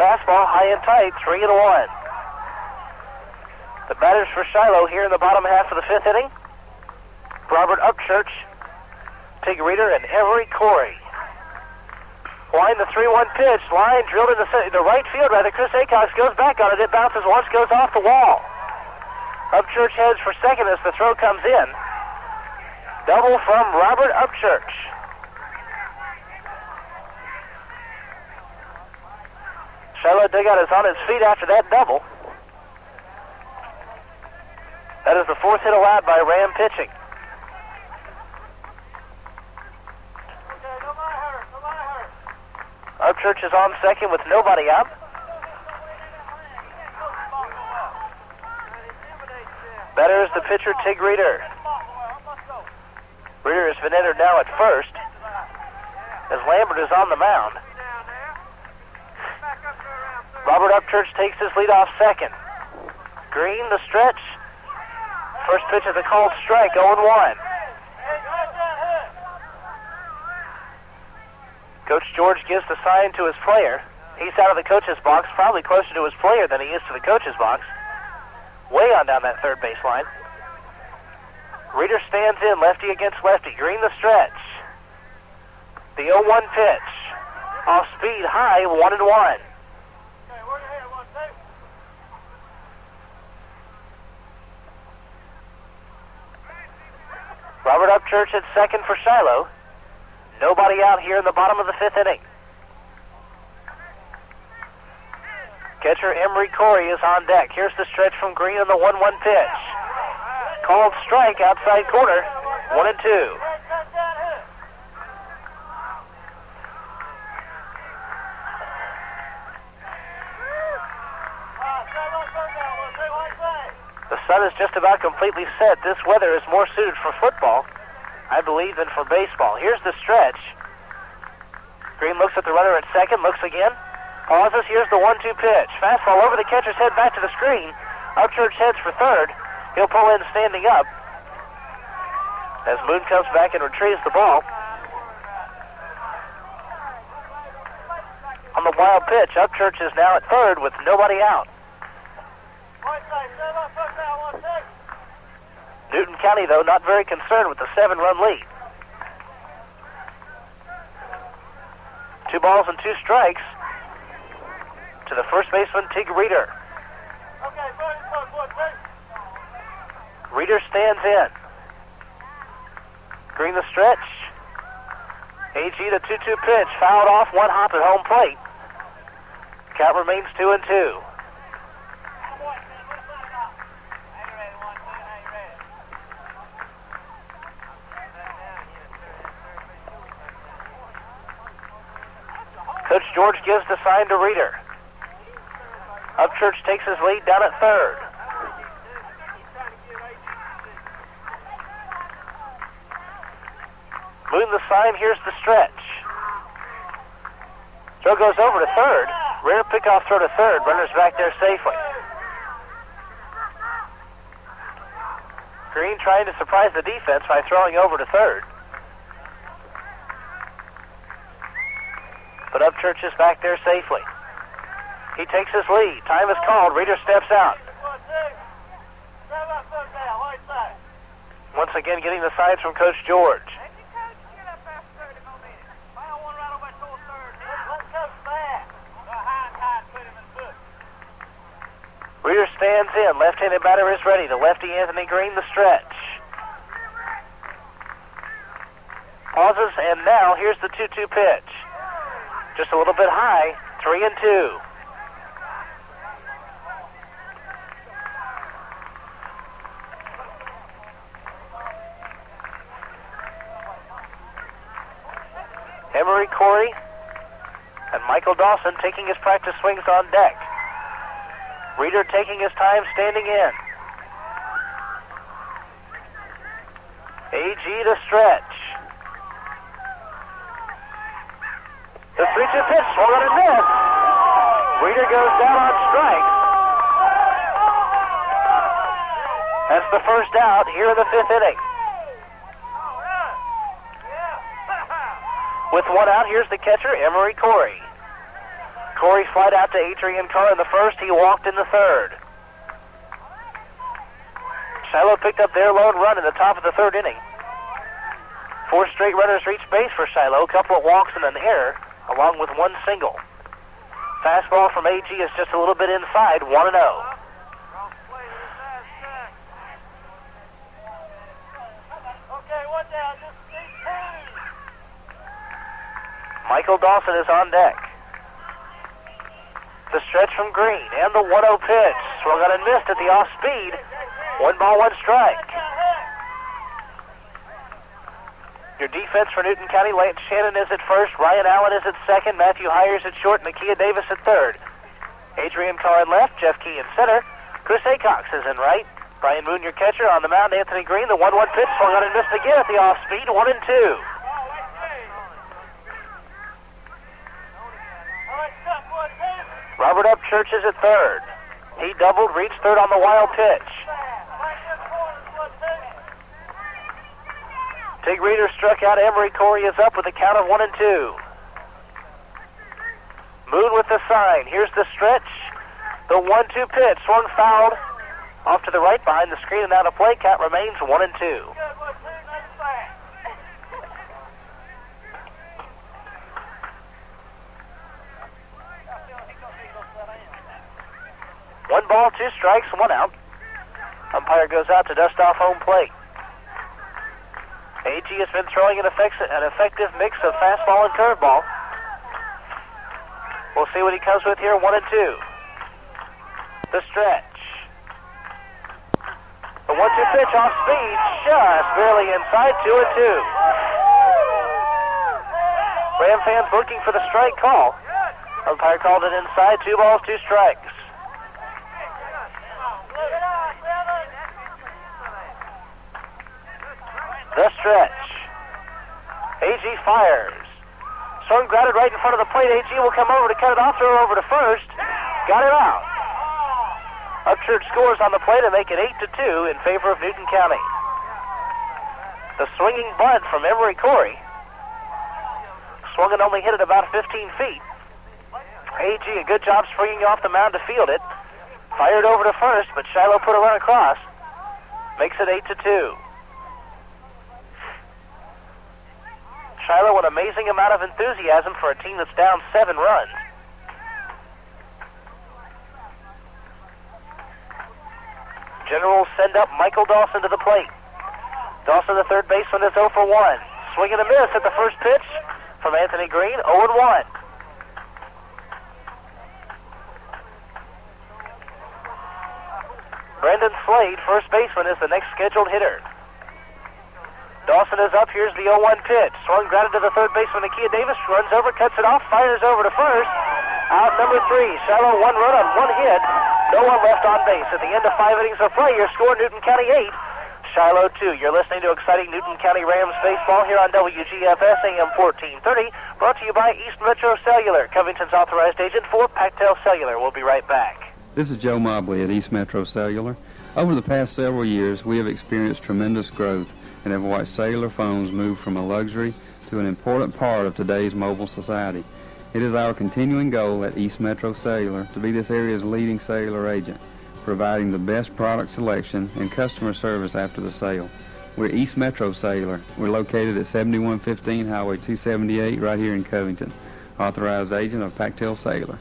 Fastball high and tight, 3-1. The batters for Shiloh here in the bottom half of the 5th inning. Robert Upchurch, Tig Reeder, and Everett Corey. Line the 3-1 pitch. Line drilled into the right field. Chris Acox goes back on it. It bounces once, goes off the wall. Upchurch heads for second as the throw comes in. Double from Robert Upchurch. Shiloh dugout is on its feet after that double. That is the 4th hit allowed by Ram pitching. Upchurch is on second with nobody out. Batter is the pitcher, Tig Reeder. Reeder has been entered now at first as Lambert is on the mound. Robert Upchurch takes his lead off second. Green, the stretch. First pitch is a called strike, 0-1. Coach George gives the sign to his player. He's out of the coach's box, probably closer to his player than he is to the coach's box. Way on down that third base line. Reeder stands in, lefty against lefty. Green the stretch. The 0-1 pitch. Off speed, high, 1-1. Robert Upchurch at second for Shiloh. Nobody out here in the bottom of the 5th inning. Catcher Emery Corey is on deck. Here's the stretch from Green on the 1-1 pitch. Called strike outside corner, 1-2. The sun is just about completely set. This weather is more suited for football, I believe, than for baseball. Here's the stretch. Green looks at the runner at second, looks again, pauses. Here's the 1-2 pitch. Fastball over the catcher's head, back to the screen. Upchurch heads for third. He'll pull in standing up as Moon comes back and retrieves the ball. On the wild pitch, Upchurch is now at third with nobody out. Newton County, though, not very concerned with the 7-run lead. 2 balls and 2 strikes to the first baseman, Tig Reeder. Reeder stands in. Green the stretch. AG the 2-2 pitch, fouled off, 1 hop at home plate. Count remains 2-2. Coach George gives the sign to Reeder. Upchurch takes his lead down at third. Moon the sign, here's the stretch. Throw goes over to third. Rear pickoff throw to third. Runner's back there safely. Green trying to surprise the defense by throwing over to third. But Upchurch is back there safely. He takes his lead. Time is called. Reeder steps out. Once again getting the signs from Coach George. Reeder stands in. Left-handed batter is ready. The lefty Anthony Green the stretch. Pauses, and now here's the 2-2 pitch. Just a little bit high, 3-2. Emery Corey and Michael Dawson taking his practice swings on deck. Reeder taking his time standing in. AG to stretch. The 3-2 pitch, swung on and missed. Reeder goes down on strike. That's the first out here in the 5th inning. With 1 out, here's the catcher, Emery Corey. Corey flied out to Adrian Carr in the first. He walked in the third. Shiloh picked up their lone run in the top of the 3rd inning. 4 straight runners reached base for Shiloh. A couple of walks and an error, along with 1 single. Fastball from AG is just a little bit inside, 1-0. Michael Dawson is on deck. The stretch from Green and the 1-0 pitch. Swung on and missed at the off speed. 1 ball, 1 strike. Your defense for Newton County, Lance Shannon is at first, Ryan Allen is at second, Matthew Hires at short, Nakia Davis at third. Adrian Carr in left, Jeff Key in center, Chris Acox is in right. Brian Moon, your catcher, on the mound, Anthony Green, the 1-1 pitch, swung on and missed again at the off speed, 1-2. Robert Upchurch is at third. He doubled, reached third on the wild pitch. Tig Reeder struck out. Emery Corey is up with a count of 1-2. Moon with the sign. Here's the stretch. The 1-2 pitch. Swung fouled off to the right behind the screen and out of play. Count remains 1-2. 1 ball, 2 strikes, 1 out. Umpire goes out to dust off home plate. AG has been throwing an effective mix of fastball and curveball. We'll see what he comes with here, 1 and 2. The stretch. The 1-2 pitch off speed, just barely inside, 2 and 2. Ram fans looking for the strike call. Umpire called it inside, 2 balls, 2 strikes. The stretch. AG fires. Swung grounded right in front of the plate. AG will come over to cut it off, throw over to first. Got it out. Upchurch scores on the plate and make it 8-2 in favor of Newton County. The swinging bunt from Emery Corey. Swung and only hit it about 15 feet. AG, a good job springing off the mound to field it. Fired over to first, but Shiloh put a run across. Makes it 8-2. Shiloh, an amazing amount of enthusiasm for a team that's down 7 runs. Generals send up Michael Dawson to the plate. Dawson, the third baseman, is 0 for 1. Swing and a miss at the first pitch from Anthony Green, 0-1. Brendan Slade, first baseman, is the next scheduled hitter. Dawson is up. Here's the 0-1 pitch. Swung grounded to the third baseman, Nakia Davis. Runs over, cuts it off, fires over to first. Out number 3. Shiloh 1 run on 1 hit. No one left on base. At the end of 5 innings of play, your score, Newton County 8, Shiloh 2. You're listening to exciting Newton County Rams baseball here on WGFS AM 1430. Brought to you by East Metro Cellular, Covington's authorized agent for Pactel Cellular. We'll be right back. This is Joe Mobley at East Metro Cellular. Over the past several years, we have experienced tremendous growth and have watched cellular phones move from a luxury to an important part of today's mobile society. It is our continuing goal at East Metro Cellular to be this area's leading cellular agent, providing the best product selection and customer service after the sale. We're East Metro Cellular. We're located at 7115 Highway 278 right here in Covington. Authorized agent of Pactel Cellular.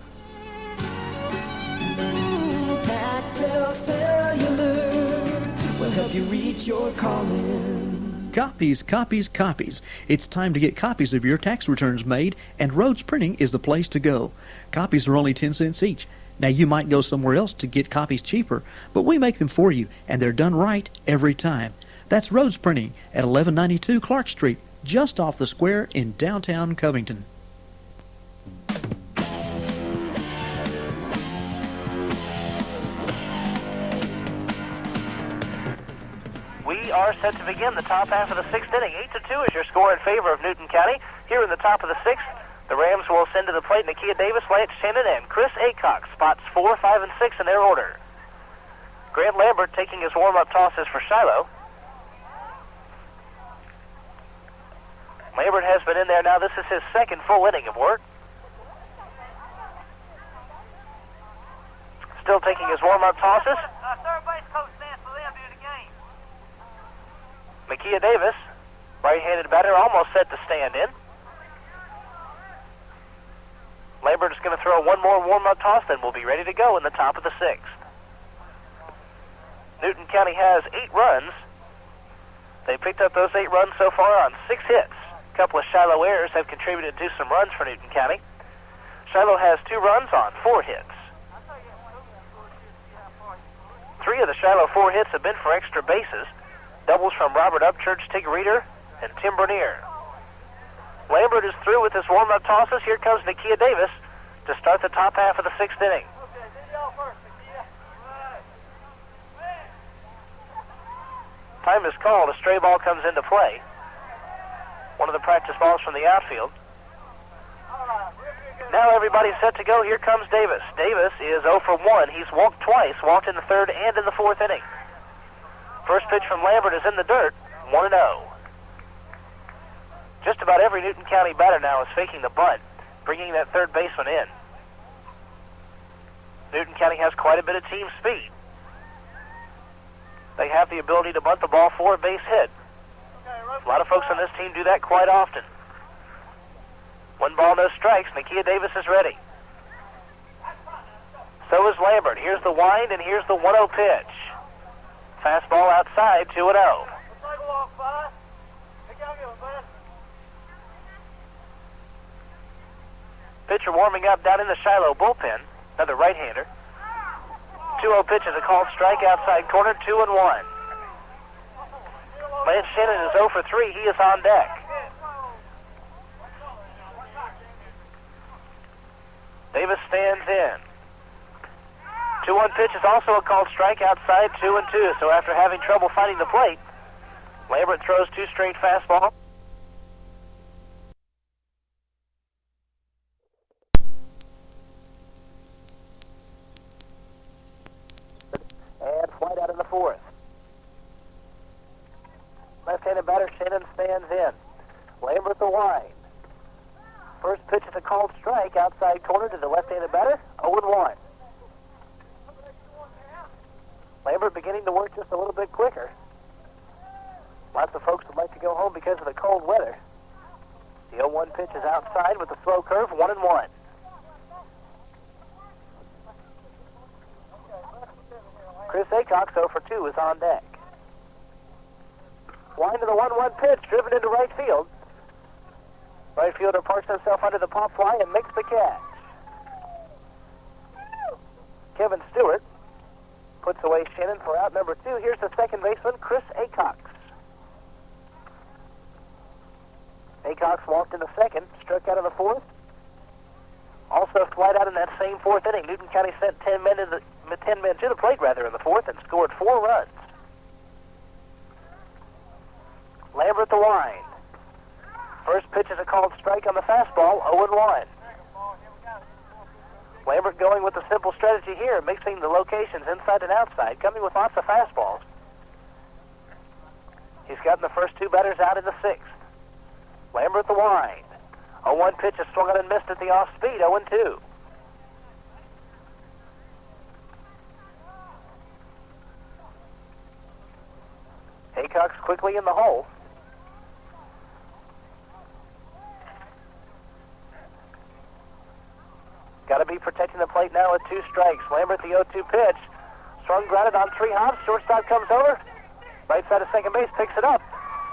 Pactel Cellular will help you reach your calling. Copies, copies, copies. It's time to get copies of your tax returns made, and Rhodes Printing is the place to go. Copies are only 10 cents each. Now, you might go somewhere else to get copies cheaper, but we make them for you, and they're done right every time. That's Rhodes Printing at 1192 Clark Street, just off the square in downtown Covington. We are set to begin the top half of the 6th inning. 8-2 is your score in favor of Newton County. Here in the top of the 6th, the Rams will send to the plate Nakia Davis, Lance Shannon, and Chris Acock. Spots 4, 5, and 6 in their order. Grant Lambert taking his warm-up tosses for Shiloh. Lambert has been in there now. This is his second full inning of work. Still taking his warm-up tosses. Third base coach stands for them during the game. Nakia Davis, right-handed batter, almost set to stand in. Lambert is going to throw one more warm-up toss, then we'll be ready to go in the top of the 6th. Newton County has 8 runs. They picked up those 8 runs so far on 6 hits. A couple of Shiloh errors have contributed to some runs for Newton County. Shiloh has 2 runs on 4 hits. 3 of the Shiloh 4 hits have been for extra bases. Doubles from Robert Upchurch, Tig Reeder, and Tim Bernier. Lambert is through with his warm-up tosses. Here comes Nakia Davis to start the top half of the 6th inning. Time is called. A stray ball comes into play. One of the practice balls from the outfield. Now everybody's set to go. Here comes Davis. Davis is 0 for 1. He's walked twice, walked in the 3rd and in the 4th inning. First pitch from Lambert is in the dirt, 1-0. Just about every Newton County batter now is faking the bunt, bringing that third baseman in. Newton County has quite a bit of team speed. They have the ability to bunt the ball for a base hit. A lot of folks on this team do that quite often. 1 ball, no strikes. Nakia Davis is ready. So is Lambert. Here's the wind, and here's the 1-0 pitch. Fastball outside, 2-0. Pitcher warming up down in the Shiloh bullpen. Another right-hander. 2-0 pitch is a called strike outside corner, 2-1. Lance Shannon is 0 for 3. He is on deck. Davis stands in. 2-1 pitch is also a called strike outside, 2-2. So after having trouble finding the plate, Lambert throws 2 straight fastballs. And flight out in the 4th. Left-handed batter Shannon stands in. Lambert the wind. First pitch is a called strike outside corner to the left-handed batter, 0-1. Lambert beginning to work just a little bit quicker. Lots of folks would like to go home because of the cold weather. The 0-1 pitch is outside with a slow curve, 1-1. Chris Acox, 0 for 2, is on deck. Wind to the 1-1 pitch, driven into right field. Right fielder parks himself under the pop fly and makes the catch. Kevin Stewart puts away Shannon for out number 2. Here's the second baseman, Chris Acox. Acox walked in the second, struck out in the 4th. Also flight out in that same 4th inning. Newton County sent 10 men to the plate in the 4th and scored 4 runs. Lambert the wind. First pitch is a called strike on the fastball, 0-1. Lambert going with a simple strategy here, mixing the locations inside and outside, coming with lots of fastballs. He's gotten the first 2 batters out in the 6th. Lambert the wind. 0-1 pitch is swung on and missed at the off-speed, 0-2. Acox quickly in the hole. Got to be protecting the plate now with 2 strikes. Lambert the 0-2 pitch. Swung grounded on 3 hops. Shortstop comes over. Right side of second base, picks it up.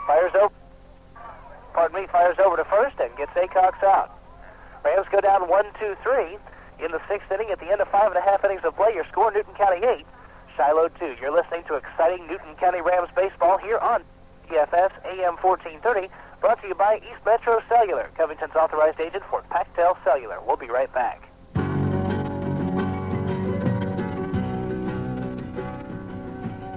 Fires over to first and gets Acox out. Rams go down 1-2-3 in the 6th inning. At the end of 5.5 innings of play, your score, Newton County 8, Shiloh 2. You're listening to exciting Newton County Rams baseball here on WGFS AM 1430, brought to you by East Metro Cellular, Covington's authorized agent for Pactel Cellular. We'll be right back.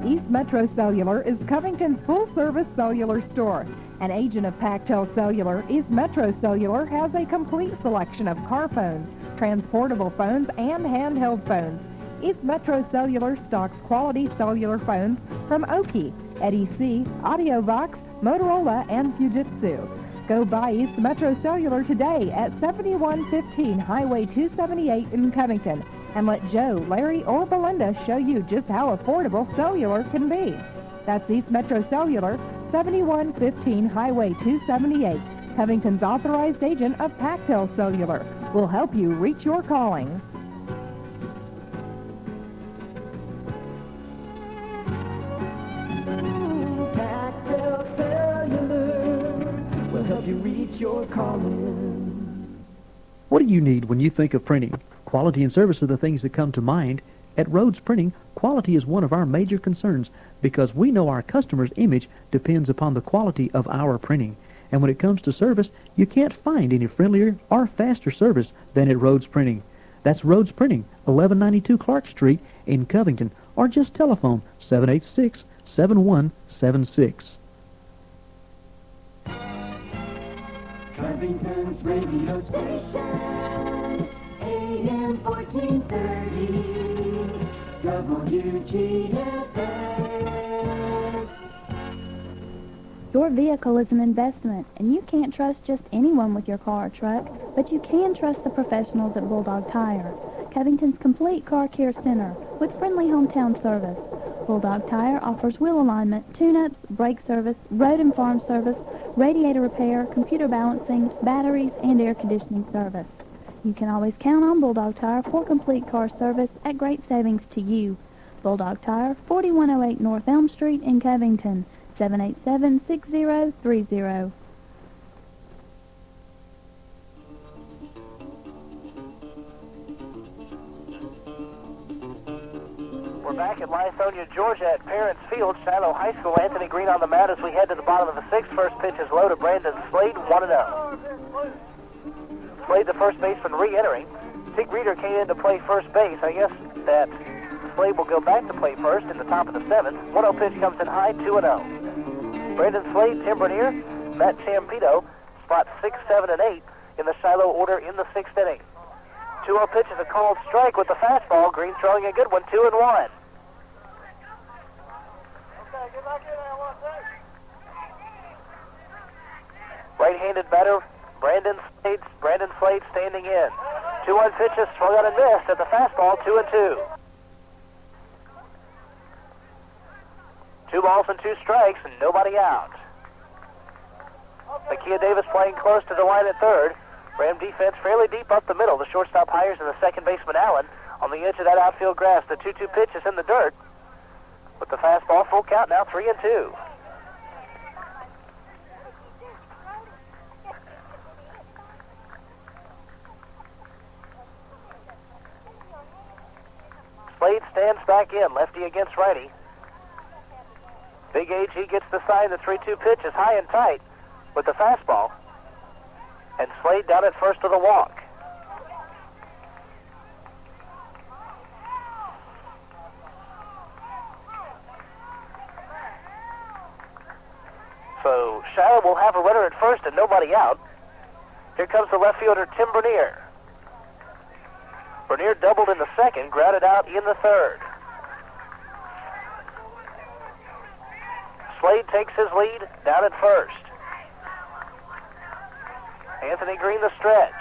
East Metro Cellular is Covington's full-service cellular store. An agent of Pactel Cellular, East Metro Cellular has a complete selection of car phones, transportable phones, and handheld phones. East Metro Cellular stocks quality cellular phones from Oki, EDC, AudioVox, Motorola, and Fujitsu. Go by East Metro Cellular today at 7115 Highway 278 in Covington, and let Joe, Larry, or Belinda show you just how affordable cellular can be. That's East Metro Cellular, 7115 Highway 278, Covington's authorized agent of Pactel Cellular. Will help you reach your calling. Pactel Cellular will help you reach your calling. What do you need when you think of printing? Quality and service are the things that come to mind. At Rhodes Printing, quality is one of our major concerns because we know our customer's image depends upon the quality of our printing. And when it comes to service, you can't find any friendlier or faster service than at Rhodes Printing. That's Rhodes Printing, 1192 Clark Street in Covington, or just telephone 786-7176. Covington's radio station, AM 1430, WGFS. Your vehicle is an investment, and you can't trust just anyone with your car or truck, but you can trust the professionals at Bulldog Tire, Covington's complete car care center with friendly hometown service. Bulldog Tire offers wheel alignment, tune-ups, brake service, road and farm service, radiator repair, computer balancing, batteries, and air conditioning service. You can always count on Bulldog Tire for complete car service at great savings to you. Bulldog Tire, 4108 North Elm Street in Covington, 787-6030. We're back at Lithonia, Georgia at Parents Field, Shiloh High School. Anthony Green on the mat as we head to the bottom of the sixth. First pitch is low to Brandon Slade, 1-0. Slade, the first baseman, re-entering. Tig Reeder came in to play first base. I guess that Slade will go back to play first in the top of the seventh. 1-0 pitch comes in high, 2-0. Brandon Slade, Tim Bernier, Matt Champito, spots 6, 7, and 8 in the Shiloh order in the sixth inning. 2-0 pitch is a called strike with the fastball. Green throwing a good one, 2-1. Right-handed batter, Brandon Slade standing in. 2-1 pitches, swung on and missed at the fastball, 2-2. 2 balls and 2 strikes, and nobody out. Makia Davis playing close to the line at third. Ram defense fairly deep up the middle. The shortstop hires and the second baseman Allen on the edge of that outfield grass. The 2-2 pitch is in the dirt. With the fastball, full count now, 3-2. Slade stands back in, lefty against righty. Big AG gets the sign. The 3-2 pitch is high and tight with the fastball. And Slade down at first with a walk. So Shiloh will have a runner at first and nobody out. Here comes the left fielder, Tim Bernier. Bernier doubled in the second, grounded out in the third. Slade takes his lead down at first. Anthony Green the stretch.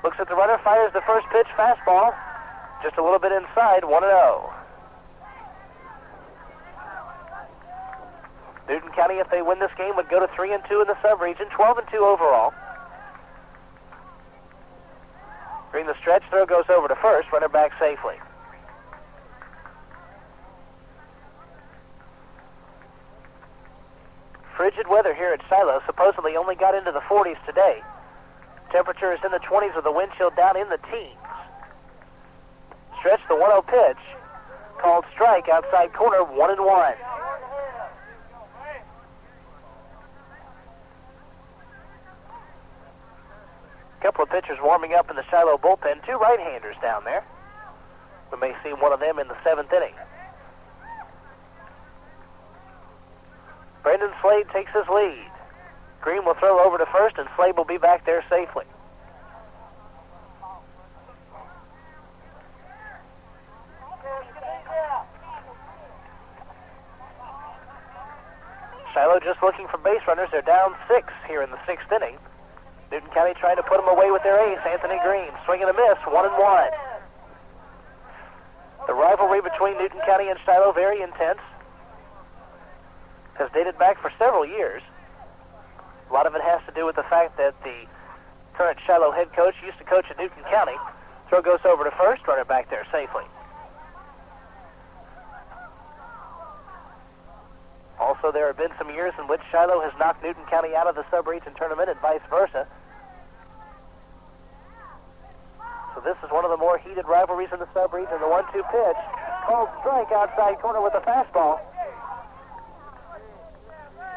Looks at the runner, fires the first pitch, fastball. Just a little bit inside, 1-0. Newton County, if they win this game, would go to 3-2 in the sub-region, 12-2 overall. Green the stretch, throw goes over to first, runner back safely. Frigid weather here at Shiloh, supposedly only got into the 40s today. Temperature is in the 20s with the wind chill down in the teens. Stretch the 1-0 pitch, called strike outside corner, 1-1. Couple of pitchers warming up in the Shiloh bullpen, 2 right-handers down there. We may see one of them in the 7th inning. Brandon Slade takes his lead. Green will throw over to first, and Slade will be back there safely. Shiloh just looking for base runners. They're down 6 here in the 6th inning. Newton County trying to put them away with their ace, Anthony Green. Swing and a miss, 1-1. The rivalry between Newton County and Shiloh, very intense. Has dated back for several years. A lot of it has to do with the fact that the current Shiloh head coach used to coach at Newton County. Throw goes over to first, runner back there safely. Also, there have been some years in which Shiloh has knocked Newton County out of the sub-region tournament and vice versa. So this is one of the more heated rivalries in the sub-region. The 1-2 pitch, called strike outside corner with a fastball.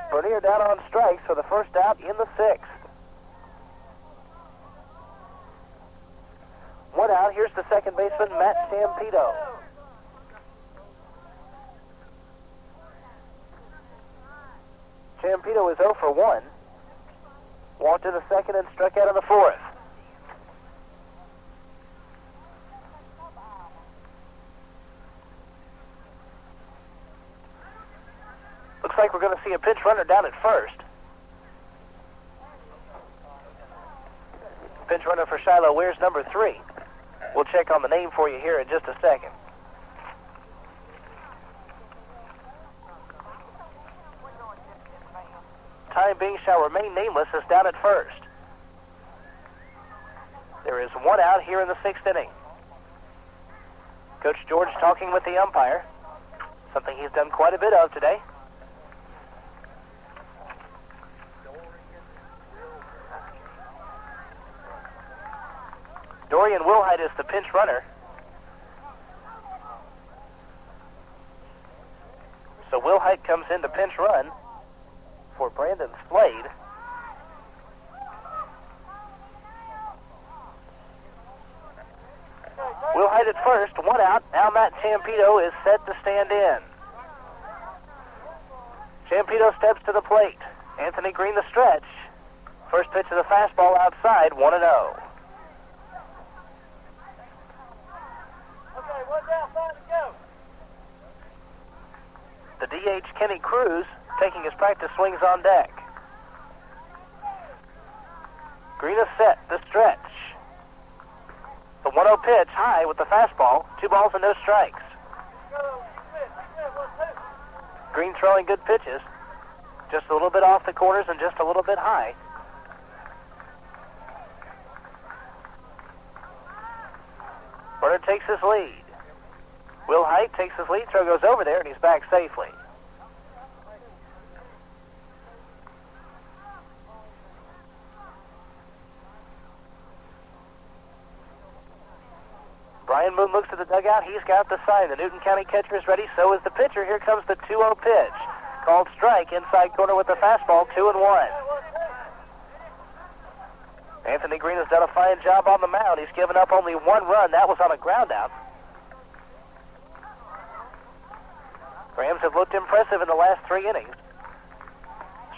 Bernier down on strikes for the first out in the 6th. 1 out. Here's the second baseman, Matt Stampito. Stampito is 0 for 1. Walked in the second and struck out in the 4th. Looks like we're going to see a pinch runner down at first. Pinch runner for Shiloh, where's number 3? We'll check on the name for you here in just a second. Time being shall remain nameless is down at first. There is one out here in the 6th inning. Coach George talking with the umpire, something he's done quite a bit of today. Dorian Wilhite is the pinch runner. So Wilhite comes in to pinch run for Brandon Slade. Wilhite at first, one out. Now Matt Champito is set to stand in. Champito steps to the plate. Anthony Green the stretch. First pitch of the fastball outside, 1-0. The DH, Kenny Cruz, taking his practice swings on deck. Green is set, the stretch. The 1-0 pitch, high with the fastball. 2 balls and no strikes. Green throwing good pitches. Just a little bit off the corners and just a little bit high. Runner takes his lead. Wilhite takes his lead, throw goes over there, and he's back safely. Brian Moon looks at the dugout. He's got the sign. The Newton County catcher is ready. So is the pitcher. Here comes the 2-0 pitch. Called strike, inside corner with the fastball, 2-1. Anthony Green has done a fine job on the mound. He's given up only 1 run. That was on a ground out. Rams have looked impressive in the last 3 innings.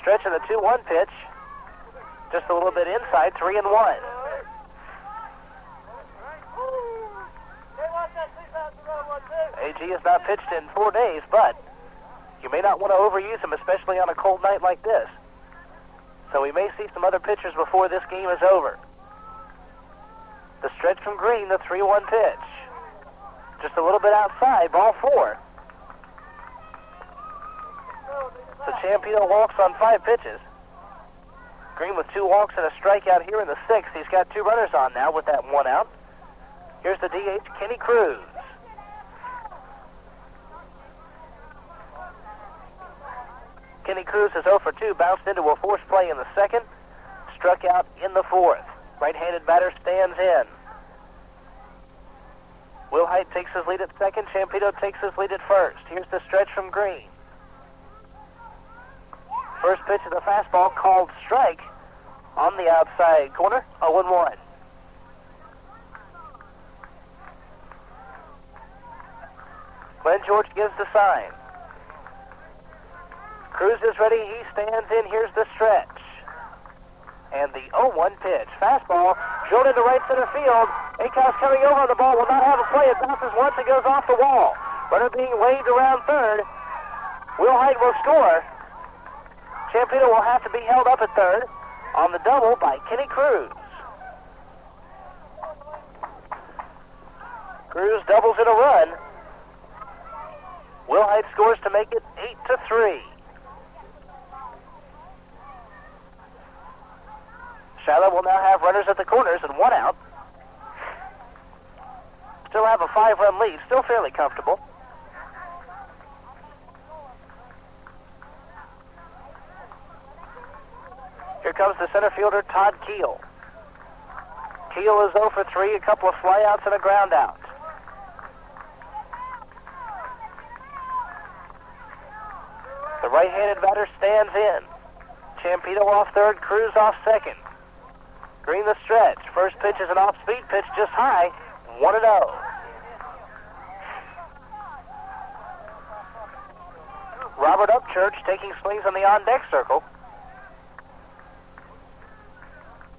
Stretching the 2-1 pitch. Just a little bit inside, 3-1. AG has not pitched in 4 days, but you may not want to overuse him, especially on a cold night like this. So we may see some other pitchers before this game is over. The stretch from Green, the 3-1 pitch. Just a little bit outside, ball 4. So Champito walks on 5 pitches. Green with 2 walks and a strikeout here in the 6th. He's got 2 runners on now with that 1 out. Here's the DH, Kenny Cruz. Kenny Cruz is 0 for 2, bounced into a force play in the 2nd, struck out in the 4th. Right-handed batter stands in. Wilhite takes his lead at 2nd, Champito takes his lead at 1st. Here's the stretch from Green. First pitch of the fastball called strike on the outside corner, 0-1. Glenn George gives the sign. Cruz is ready, he stands in, here's the stretch. And the 0-1 pitch. Fastball, drilled into right center field. Akos coming over, the ball will not have a play. It bounces once, it goes off the wall. Runner being waved around third. Wilhite will score. Champito will have to be held up at third on the double by Kenny Cruz. Cruz doubles in a run. Wilhite scores to make it 8-3. Shiloh will now have runners at the corners and 1 out. Still have a 5-run lead, still fairly comfortable. Here comes the center fielder, Todd Keel. Keel is 0 for 3, a couple of flyouts and a ground out. The right-handed batter stands in. Champito off third, Cruz off second. Green the stretch. First pitch is an off-speed pitch, just high, 1-0. Robert Upchurch taking swings on the on-deck circle.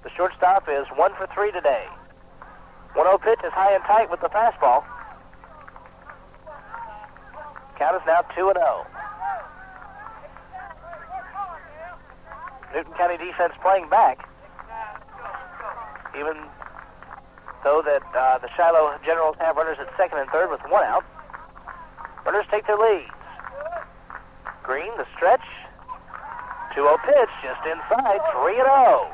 The shortstop is 1 for 3 today. 1-0 pitch is high and tight with the fastball. Count is now 2-0. Newton County defense playing back. Even though that the Shiloh Generals have runners at 2nd and 3rd with 1 out. Runners take their leads. Green, the stretch. 2-0 pitch, just inside, 3-0.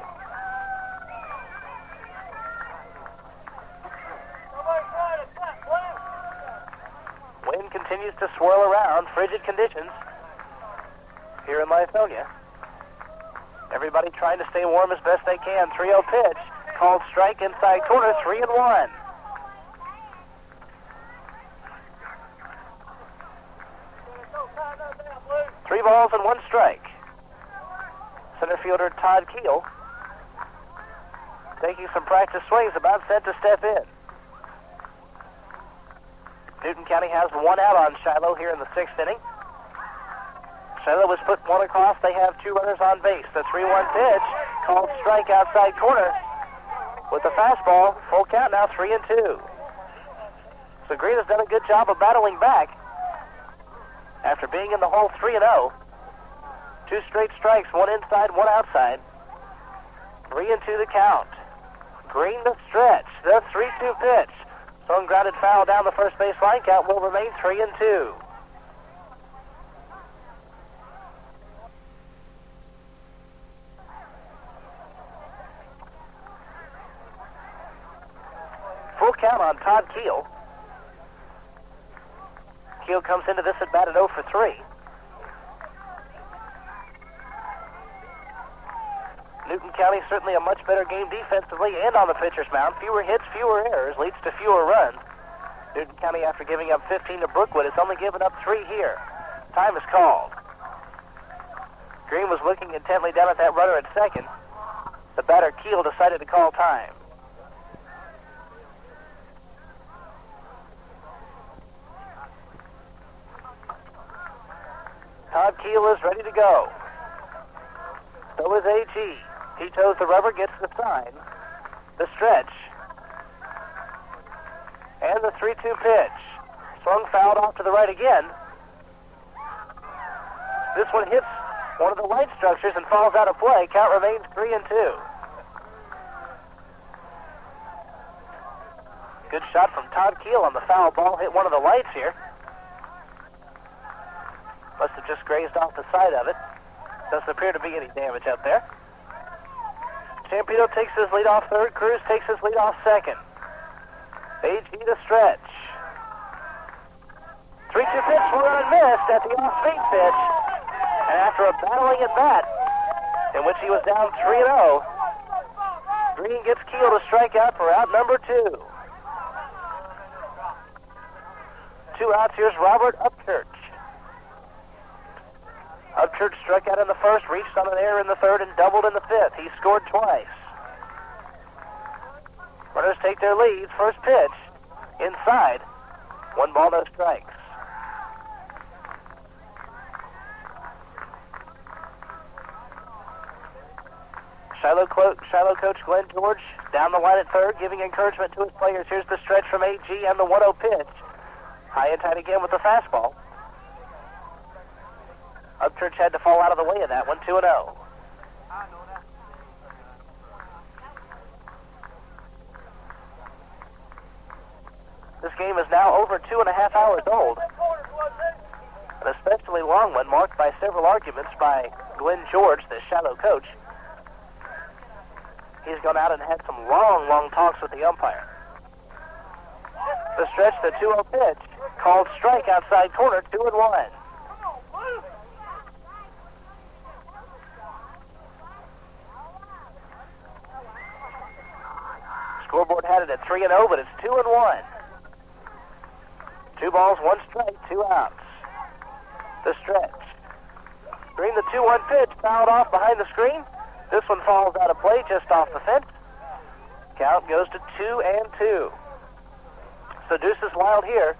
continues to swirl around. Frigid conditions here in Lithonia. Everybody trying to stay warm as best they can. 3-0 pitch. Called strike inside corner, 3-1. Three balls and one strike. Center fielder Todd Keel taking some practice swings, about set to step in. Newton County has one out on Shiloh here in the 6th inning. Shiloh has put one across. They have two runners on base. The 3-1 pitch, called strike outside corner with the fastball. Full count now, 3-2. So Green has done a good job of battling back after being in the hole 3-0. Two straight strikes, one inside, one outside. 3-2 the count. Green the stretch. The 3-2 pitch. Swung grounded foul down the first base line. Count will remain 3-2. Full count on Todd Keel. Keel comes into this at bat at 0 for 3. Newton County certainly a much better game defensively and on the pitcher's mound. Fewer hits, fewer errors, leads to fewer runs. Newton County, after giving up 15 to Brookwood, has only given up 3 here. Time is called. Green was looking intently down at that runner at second. The batter, Keel, decided to call time. Todd Keel is ready to go. So is A.G. He toes the rubber, gets the sign. The stretch. And the 3-2 pitch. Swung fouled off to the right again. This one hits one of the light structures and falls out of play. Count remains 3-2. Good shot from Todd Keel on the foul ball. Hit one of the lights here. Must have just grazed off the side of it. Doesn't appear to be any damage up there. Champino takes his lead off third. Cruz takes his lead off second. A.G. the stretch. 3-2 pitch, swung on and missed at the off-speed pitch. And after a battling at bat, in which he was down 3-0, Green gets Keel to strike out for out number 2. 2 outs. Here's Robert Upchurch. Upchurch struck out in the first, reached on an error in the third, and doubled in the fifth. He scored twice. Runners take their leads. First pitch, inside. 1 ball, no strikes. Shiloh coach Glenn George down the line at third, giving encouragement to his players. Here's the stretch from A.G. and the 1-0 pitch. High and tight again with the fastball. Upchurch had to fall out of the way of that one, 2-0. This game is now over 2.5 hours old. An especially long one, marked by several arguments by Glenn George, the Shiloh coach. He's gone out and had some long talks with the umpire. The stretch, the 2-0 pitch, called strike outside corner, 2-1. Scoreboard had it at 3-0, but it's 2-1. 2 balls, 1 strike, 2 outs. The stretch. Green, the 2-1 pitch, fouled off behind the screen. This one falls out of play just off the fence. Count goes to 2-2. So deuces wild here.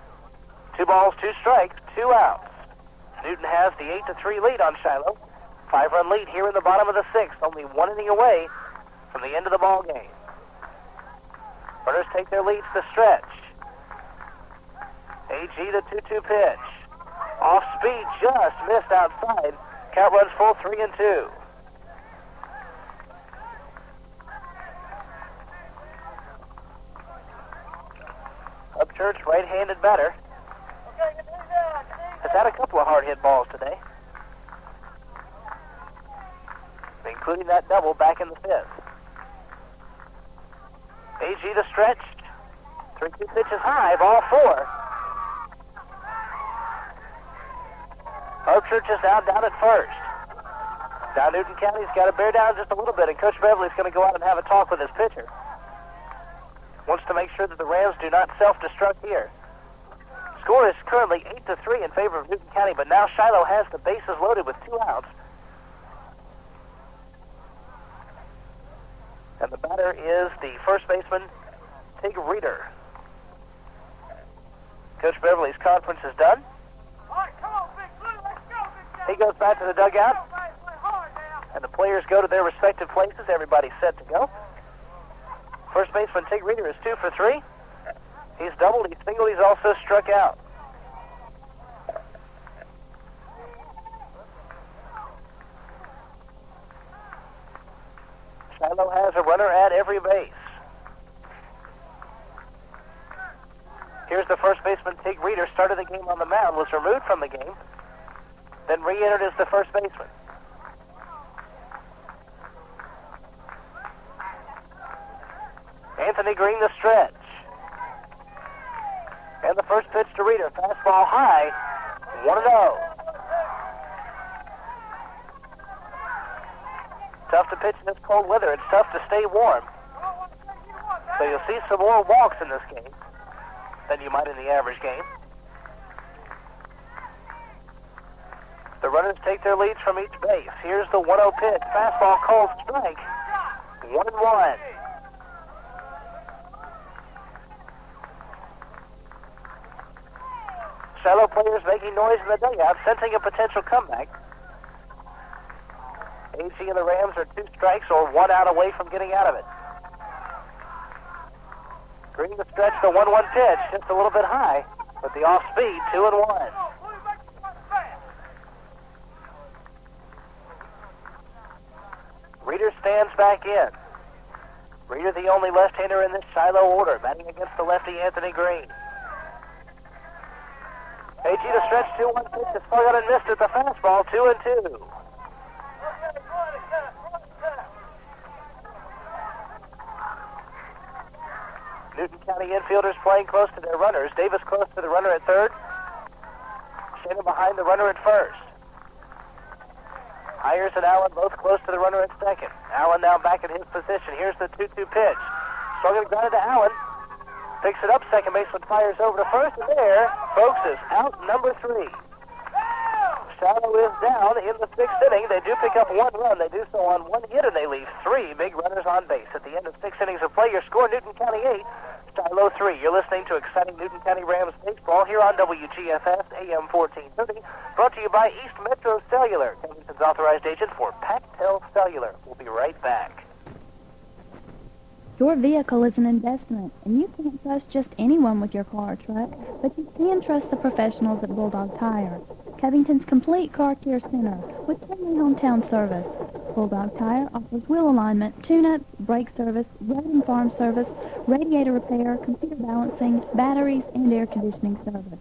2 balls, 2 strikes, 2 outs. Newton has the 8-3 lead on Shiloh. 5-run lead here in the bottom of the 6th. Only 1 inning away from the end of the ball game. Runners take their leads to stretch. A.G. the 2-2 pitch. Off speed, just missed outside. Count runs full, 3-2. Upchurch, right-handed batter, has had a couple of hard hit balls today, including that double back in the 5th. A.G. the stretch. 3-2 pitches high, ball 4. Church is now down at first. Now Newton County's got to bear down just a little bit, and Coach Beverly's going to go out and have a talk with his pitcher. Wants to make sure that the Rams do not self-destruct here. Score is currently 8-3 in favor of Newton County, but now Shiloh has the bases loaded with 2 outs. And the batter is the first baseman, Tig Reeder. Coach Beverly's conference is done. He goes back to the dugout, and the players go to their respective places. Everybody's set to go. First baseman Tig Reeder is 2 for 3. He's doubled, he's singled, he's also struck out. Shiloh has a runner at every base. Here's the first baseman, Tig Reeder, started the game on the mound, was removed from the game, then re-entered as the first baseman. Anthony Green the stretch. And the first pitch to Reeder, fastball high, 1-0. Tough to pitch in this cold weather. It's tough to stay warm. So you'll see some more walks in this game than you might in the average game. The runners take their leads from each base. Here's the 1-0 pitch. Fastball called strike. 1-1. Shiloh players making noise in the dugout, sensing a potential comeback. AG and the Rams are 2 strikes or 1 out away from getting out of it. Green the stretch, the 1-1 pitch, just a little bit high, with the off speed, 2-1. Reeder stands back in. Reeder the only left-hander in this Shiloh order, batting against the lefty Anthony Green. AG to stretch, 2-1 pitch, is swung out and missed at the fastball, 2-2. Newton County infielders playing close to their runners. Davis close to the runner at third. Shannon behind the runner at first. Ayers and Allen both close to the runner at second. Allen now back in his position. Here's the 2-2 pitch. Swung and grounded to Allen. Picks it up. Second baseman fires over to first. And there, folks, is out number 3. Shiloh is down in the 6th inning. They do pick up 1 run. They do so on 1 hit, and they leave 3 big runners on base. At the end of 6 innings of play, your score, Newton County 8, Shiloh 3. You're listening to exciting Newton County Rams baseball here on WGFS AM 1430, brought to you by East Metro Cellular, Covington's authorized agent for Pactel Cellular. We'll be right back. Your vehicle is an investment, and you can't trust just anyone with your car or truck, but you can trust the professionals at Bulldog Tire, Covington's complete car care center with friendly hometown service. Bulldog Tire offers wheel alignment, tune-ups, brake service, road and farm service, radiator repair, computer balancing, batteries, and air conditioning service.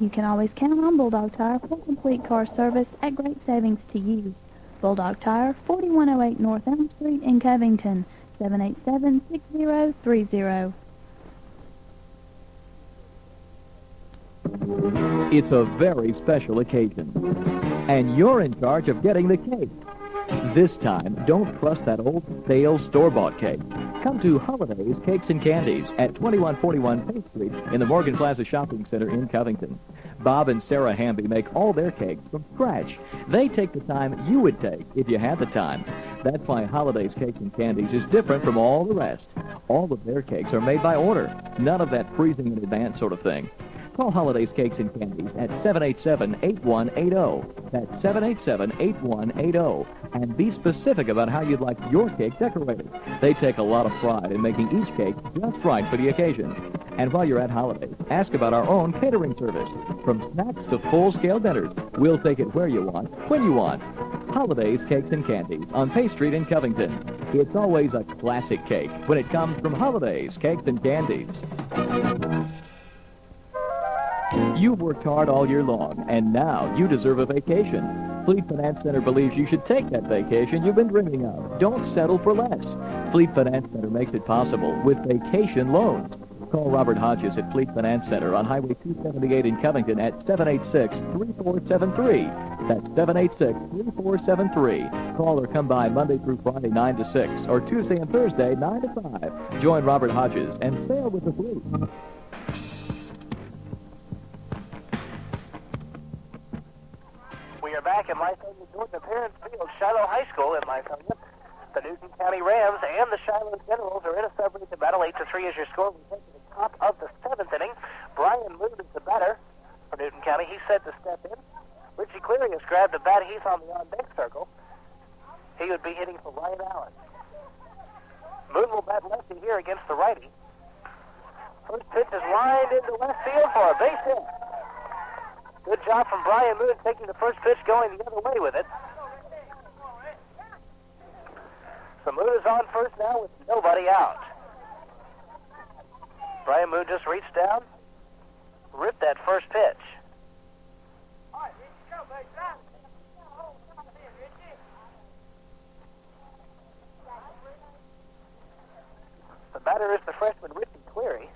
You can always count on Bulldog Tire for complete car service at great savings to you. Bulldog Tire, 4108 North Elm Street in Covington. 787-6030. It's a very special occasion, and you're in charge of getting the cake. This time, don't trust that old stale store-bought cake. Come to Holiday's Cakes and Candies at 2141 Bay Street in the Morgan Plaza Shopping Center in Covington. Bob and Sarah Hamby make all their cakes from scratch. They take the time you would take if you had the time. That's why Holiday's Cakes and Candies is different from all the rest. All of their cakes are made by order. None of that freezing in advance sort of thing. Call Holiday's Cakes and Candies at 787-8180. That's 787-8180. And be specific about how you'd like your cake decorated. They take a lot of pride in making each cake just right for the occasion. And while you're at Holiday's, ask about our own catering service. From snacks to full-scale dinners, we'll take it where you want, when you want. Holiday's Cakes and Candies on Bay Street in Covington. It's always a classic cake when it comes from Holiday's Cakes and Candies. You've worked hard all year long, and now you deserve a vacation. Fleet Finance Center believes you should take that vacation you've been dreaming of. Don't settle for less. Fleet Finance Center makes it possible with vacation loans. Call Robert Hodges at Fleet Finance Center on Highway 278 in Covington at 786-3473. That's 786-3473. Call or come by Monday through Friday 9 to 6 or Tuesday and Thursday 9 to 5. Join Robert Hodges and sail with the Fleet. We are back in Lithonia, Georgia, Parents Field, Shiloh High School in Lithonia. The Newton County Rams and the Shiloh Generals are in a sub-region battle. 8-3 is your score. We head to the top of the 7th inning. Brian Moon is the batter for Newton County. He's set to step in. Richie Cleary has grabbed the bat. He's on the on-deck circle. He would be hitting for Ryan Allen. Moon will bat lefty here against the righty. First pitch is lined into left field for a base hit. Good job from Brian Moon taking the first pitch, going the other way with it. So Moon is on first now with nobody out. Brian Moon just reached down, ripped that first pitch. The batter is the freshman Richie Cleary.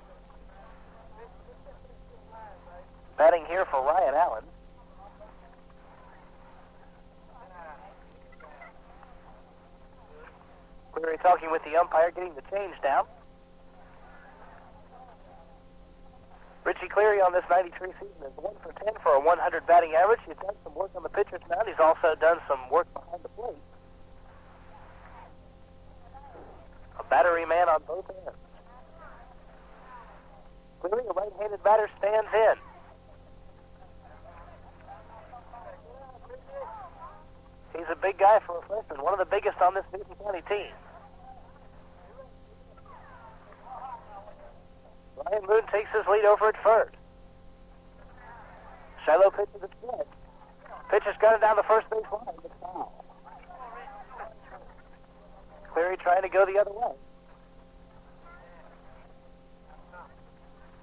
Batting here for Ryan Allen. Cleary talking with the umpire, getting the change down. Richie Cleary on this 93 season is 1 for 10 for a 100 batting average. He's done some work on the pitcher's mound. He's also done some work behind the plate. A battery man on both ends. Cleary, a right-handed batter, stands in. He's a big guy for a freshman, one of the biggest on this Newton County team. Ryan Moon takes his lead over at first. Shiloh pitches a stretch. Pitcher's got it down the first base line. It's foul. Cleary trying to go the other way.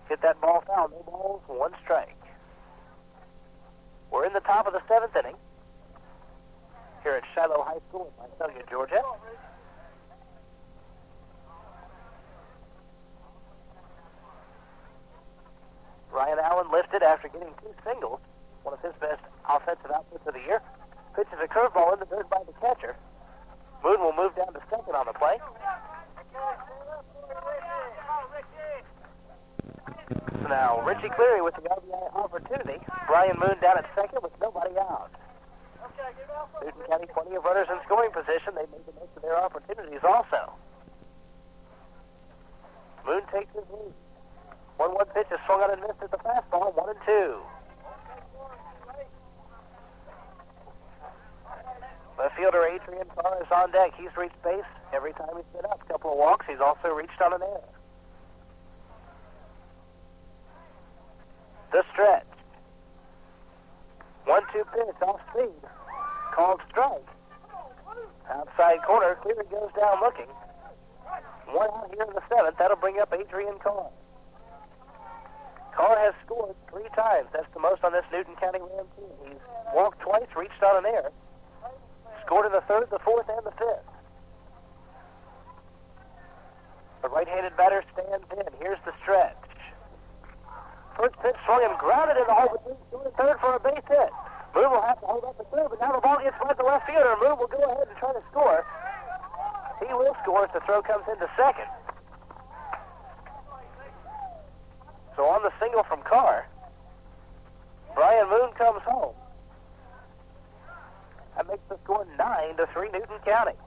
Hit that ball foul. No balls, 1 strike. We're in the top of the 7th inning here at Shiloh High School in Lithonia, Georgia. Ryan Allen lifted after getting 2 singles, one of his best offensive outputs of the year. Pitches a curveball in the dirt by the catcher. Moon will move down to second on the play. So now Richie Cleary with the RBI opportunity. Brian Moon down at second with nobody out. Newton County, plenty of runners in scoring position. They made the most of their opportunities also. Moon takes his lead. 1-1 pitch is swung on and missed at the fastball. 1-2. Left fielder Adrian Carr is on deck. He's reached base every time he's been up. A couple of walks. He's also reached on an error. The stretch. 1-2 pitch off speed. Called strike. Outside corner. Cleary goes down looking. 1 out here in the 7th. That'll bring up Adrian Carr. Carr has scored 3 times. That's the most on this Newton County Ram team. He's walked twice, reached on an error. Scored in the 3rd, the 4th, and the 5th. The right-handed batter stands in. Here's the stretch. First pitch swung him, grounded in the hole between 2 and 3rd for a base hit. Moon will have to hold up the 3rd, but now the ball gets led to left fielder. Moon will go ahead and try to score. He will score as the throw comes into second. So on the single from Carr, Brian Moon comes home. That makes the score 9-3 Newton County.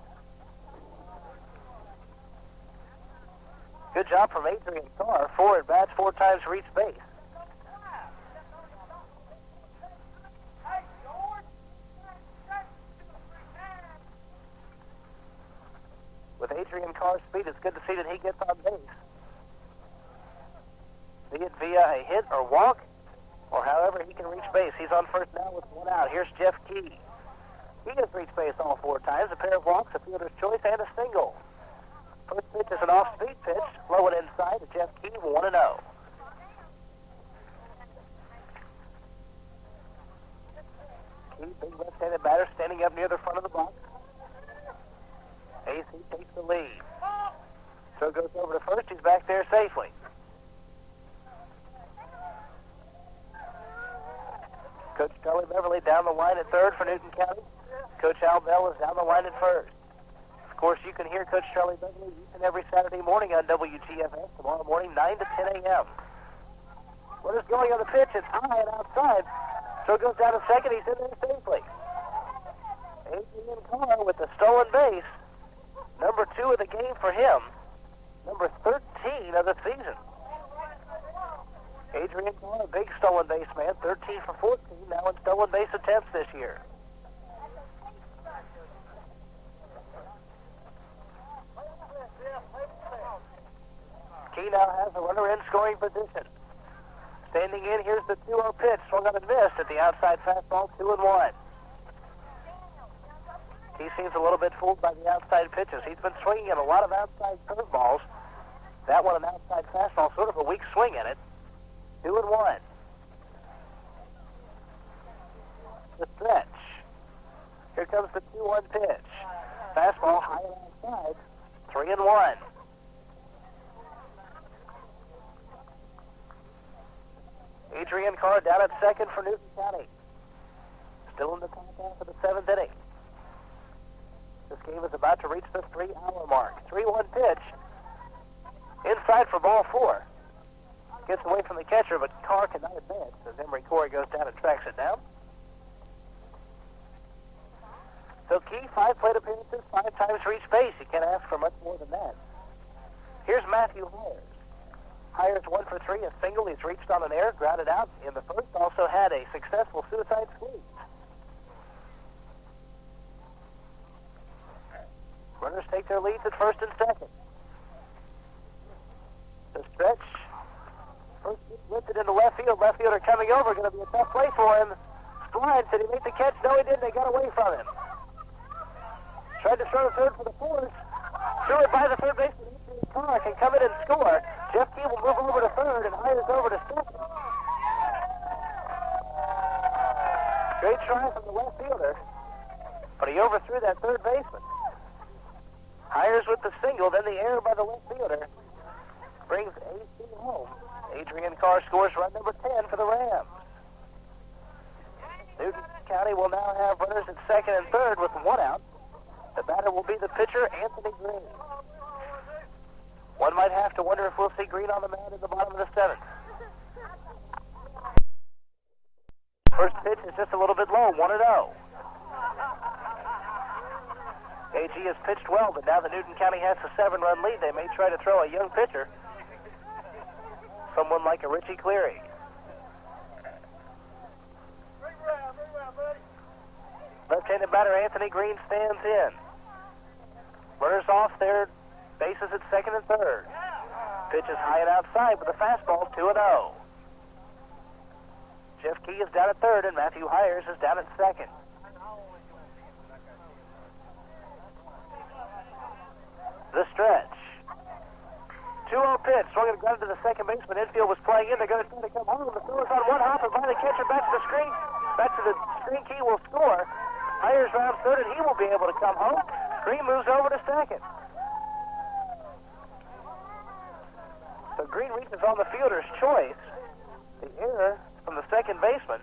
Good job from Adrian Carr. 4 at bats, 4 times reached base. With Adrian Carr's speed, it's good to see that he gets on base. Be it via a hit or walk, or however he can reach base. He's on first now with 1 out. Here's Jeff Key. He has reached base all 4 times. A pair of walks, a fielder's choice, and a single. First pitch is an off-speed pitch. Low and inside to Jeff Key, 1-0. Key, big left-handed batter, standing up near the front of the box. AC takes the lead. So goes over to first. He's back there safely. at third for Newton County. Coach Al Bell is down the line at first. Of course, you can hear Coach Charlie Begley each and every Saturday morning on WGFS tomorrow morning, 9 to 10 a.m. Runner's going on the pitch. It's high and outside. So goes down to second. He's in there safely. Adrian Carr with the stolen base. Number 2 of the game for him. Number 13 of the season. Adrian Carr, a big stolen base man, 13 for 14 now in stolen base attempts this year. Key now has a runner in scoring position. Standing in, here's the 2-0 pitch. Swung on and missed at the outside fastball, 2-1. He seems a little bit fooled by the outside pitches. He's been swinging at a lot of outside curveballs. That one, an outside fastball, sort of a weak swing in it. 2-1. The stretch. Here comes the 2-1 pitch. Fastball high and outside. 3-1. Adrian Carr down at second for Newton County. Still in the top half of the 7th inning. This game is about to reach the 3-hour mark. 3-1 pitch. Inside for ball 4. Gets away from the catcher, but Carr cannot advance as Emery Corey goes down and tracks it down. So Key, 5 plate appearances, 5 times reached base. You can't ask for much more than that. Here's Matthew Hires. Hires 1 for 3, a single. He's reached on an air, grounded out in the first. Also had a successful suicide squeeze. Runners take their leads at first and second. The stretch. First pitch lifted into left field. Left fielder coming over. Going to be a tough play for him. Squines, did he make the catch? No, he didn't. They got away from him. Tried to throw the third for the fourth. Threw it by the third baseman. Carr can come in and score. Jeff Key will move over to third and Hires over to second. Great try from the left fielder, but he overthrew that third baseman. Hires with the single, then the error by the left fielder brings AC home. Adrian Carr scores run number 10 for the Rams. Newton County will now have runners at second and third with 1 out. The batter will be the pitcher, Anthony Green. One might have to wonder if we'll see Green on the mound in the bottom of the 7th. First pitch is just a little bit low, 1-0. AG has pitched well, but now that Newton County has a 7-run lead, they may try to throw a young pitcher, someone like a Richie Cleary. Left-handed batter Anthony Green stands in. Runners off there, bases at second and third. Pitch is high and outside with a fastball, 2-0. Jeff Key is down at third, and Matthew Hires is down at second. The stretch. 2-0 pitch, swung and grounded to the second baseman. Infield was playing in. They're going to try to come home. The throw is on one hop, and by the catcher back to the screen. Back to the screen. Key will score. Hires rounds third, and he will be able to come home. Green moves over to second. So Green reaches on the fielder's choice. The error from the second baseman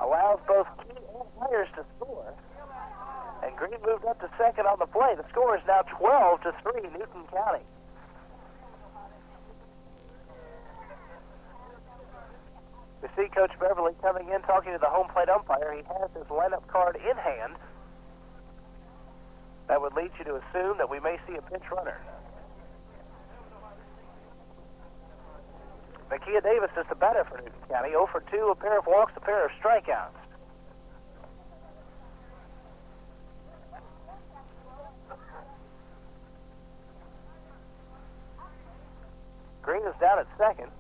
allows both Key and Hires to score. And Green moved up to second on the play. The score is now 12-3, Newton County. We see Coach Beverly coming in, talking to the home plate umpire. He has his lineup card in hand. That would lead you to assume that we may see a pinch runner. Nakia Davis is the batter for Newton County. 0 for 2, a pair of walks, a pair of strikeouts. Green is down at second.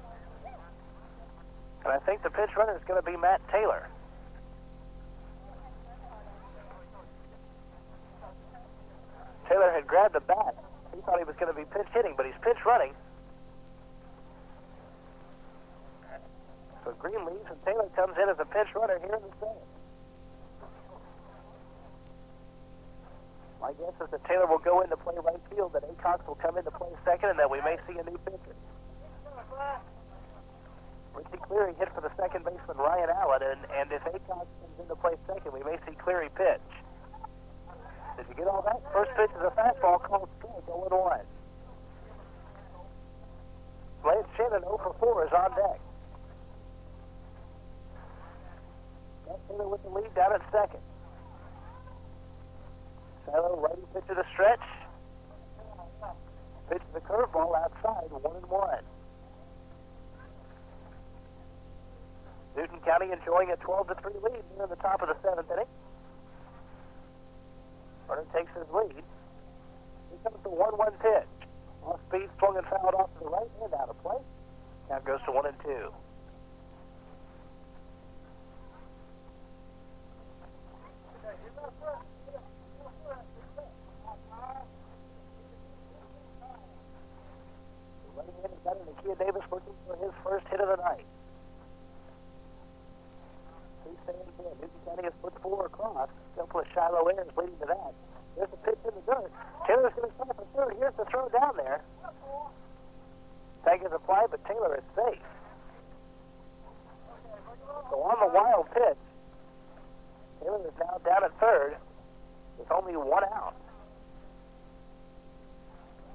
And I think the pinch runner is going to be Matt Taylor. Taylor had grabbed the bat. He thought he was going to be pinch hitting, but he's pinch running. So Green leaves, and Taylor comes in as a pinch runner here in the 7th. My guess is that Taylor will go into play right field, that Acox will come into play second, and that we may see a new pitcher. Richie Cleary hit for the second baseman Ryan Allen, and if Acox comes into play second, we may see Cleary pitch. Did you get all that? First pitch is a fastball called strike, 0-1. Lance Shannon 0 for 4 is on deck. Matt Taylor with the lead down at second. Shiloh righty pitch to the stretch. Pitch to the curveball outside, 1-1. Newton County enjoying a 12-3 lead near the top of the 7th inning. Runner takes his lead. Here comes the 1-1 pitch. Off speed, swung and fouled off to the right and out of play. Count goes to 1-2. Right-handed batter Nakia Davis looking for his first hit of the night. He stands in. Newton County has put 4 across. Couple of Shiloh errors leading to that. There's a pitch in the dirt. Taylor's going to start for third. Here's the throw down there. Tag is applied, but Taylor is safe. So on the wild pitch, Taylor is now down at third with only 1 out.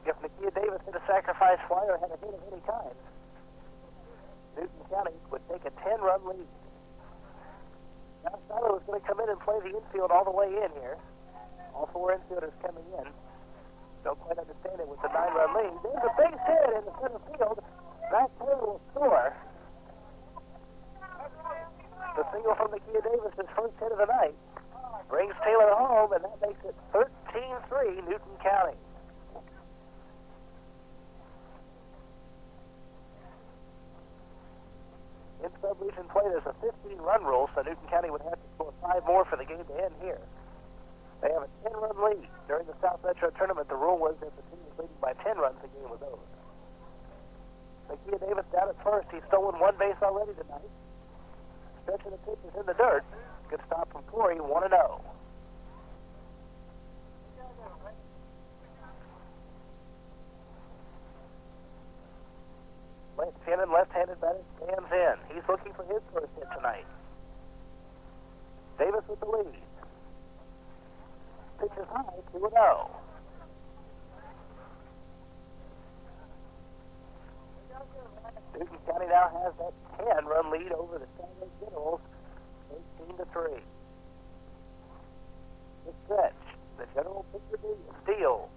If Nakia Davis hit a sacrifice fly or had a hit of any kind, Newton County would take a 10-run lead. Now Shiloh is going to come in and play the infield all the way in here. All 4 infielders coming in. Don't quite understand it with the 9-run lead. There's a base hit in the center field. Matt Taylor will score. The single from Nakia Davis, his first hit of the night, brings Taylor home, and that makes it 13-3 Newton County. In sub-region play, there's a 15-run rule, so Newton County would have to score 5 more for the game to end here. They have a 10-run lead. During the South Metro tournament, the rule was if the team was leading by 10 runs, the game was over. Nakia Davis down at first. He's stolen 1 base already tonight. Stretching the pitch is in the dirt. Good stop from Corey, 1-0. Lance Shannon, left-handed batter, stands in. He's looking for his first hit tonight. Davis with the lead. Pitch is high, 2-0. Newton County now has that 10-run lead over the Saturday Generals, 18-3. The stretch, the General pitcher steal.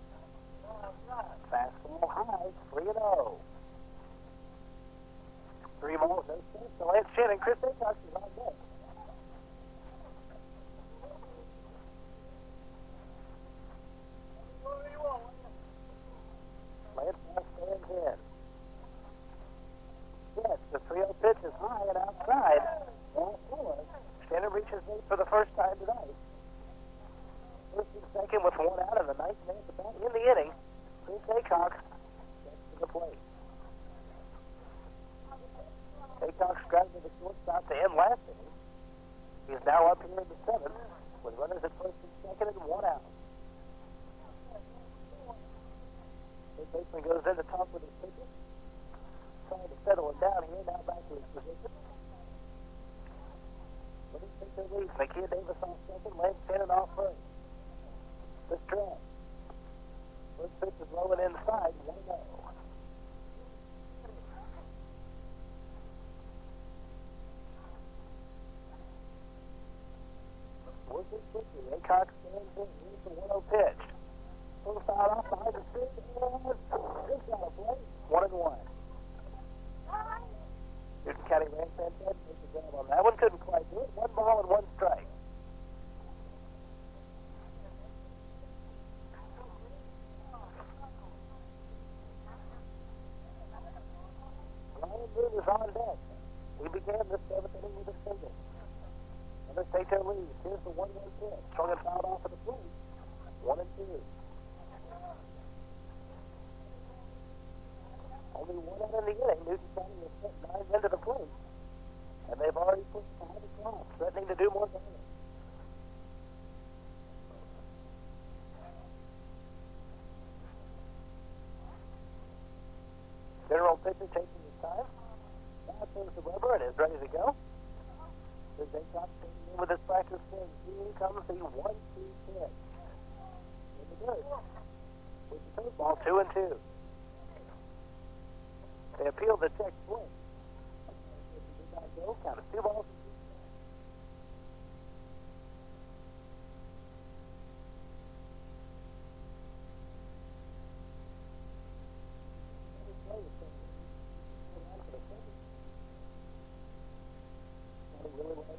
Fastball high, 3-0. 3 balls, no strikes. So Lance Shannon, Chris Acox is on deck. Lance now stands in. Yes, the 3-0 pitch is high and outside. Ball 4. Shannon reaches base for the first time tonight. First and second with 1 out, and the ninth man at the bat in the inning. Chris Acox gets to the plate. Acox grabbed to the shortstop to end last inning. He's now up here in the 7th with runners at first and second and 1 out. The baseman goes in to talk with his pitcher. Trying to settle him down here, now back to his position. Let him take their lead. Nakia Davis on second, Lance Shannon off first. The stretch. First pitch is low and inside, 1-0. Working quickly, Acox stands in. Here's the 1-0 pitch. Full foul off behind the stick, and it's out of play. 1-1. Newton County ran fantastic the job on that one. Couldn't quite do it. 1 ball and 1 strike. Ryan Boone is on deck. He began this 7th inning with a single. And let's take their lead. Here's the 1-1 pitch. Swung and fouled off of the plate. 1-2. Only 1 out in the inning. Newton County has set 9 men to the plate. And they've already pushed 5 across, threatening to do more damage. General pitcher taking his time. there's the rubber and is ready to go. As they got in with his practice swing, here comes the 1-2 pitch. In the dirt. With the third ball, 2-2. They appealed the check swing. Did not go. Count of 2 balls. Really well.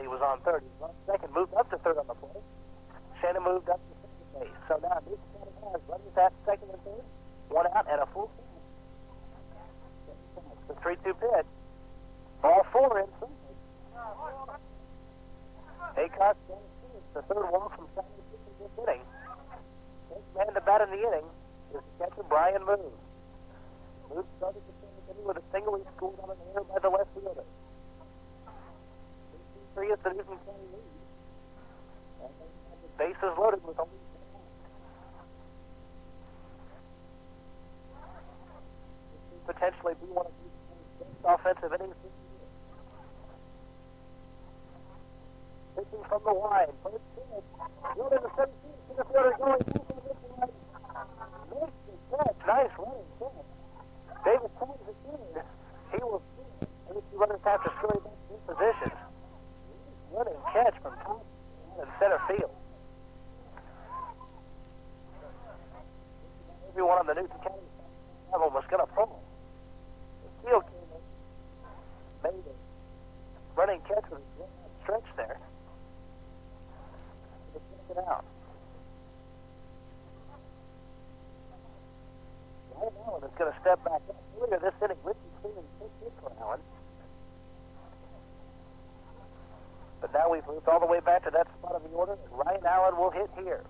He was on third. He was on second, moved up to third on the play. Shannon moved up to second base. So now Newton County has runners at second and third, 1 out and a full count. The 3-2 pitch. Ball 4 in swing. Aycock down the third walk from Shannon in this inning. First man to bat in the inning is catcher Brian Moon. Moon started the seventh inning with a single. He scored on an error by the left fielder. 3 is the Newton County lead. And the bases loaded with only 1 out. This could potentially be one of these best offensive innings this year. Pitching from the wide. First pitch. Fielded the 17th. Center fielder going back on this line. Makes the catch. Nice running catch. Davis Thomas is third. He will score. And the 2 runners have to scurry back to their positions. Running catch from top in center field. Everyone on the Newton County level was going to fall. The field came in, made a running catch with a stretch there. To check it out. Ryan Allen is going to step back up. Earlier this inning, Richie Freeman pitched it for Allen. But now we've moved all the way back to that spot of the order, and Ryan Allen will hit here.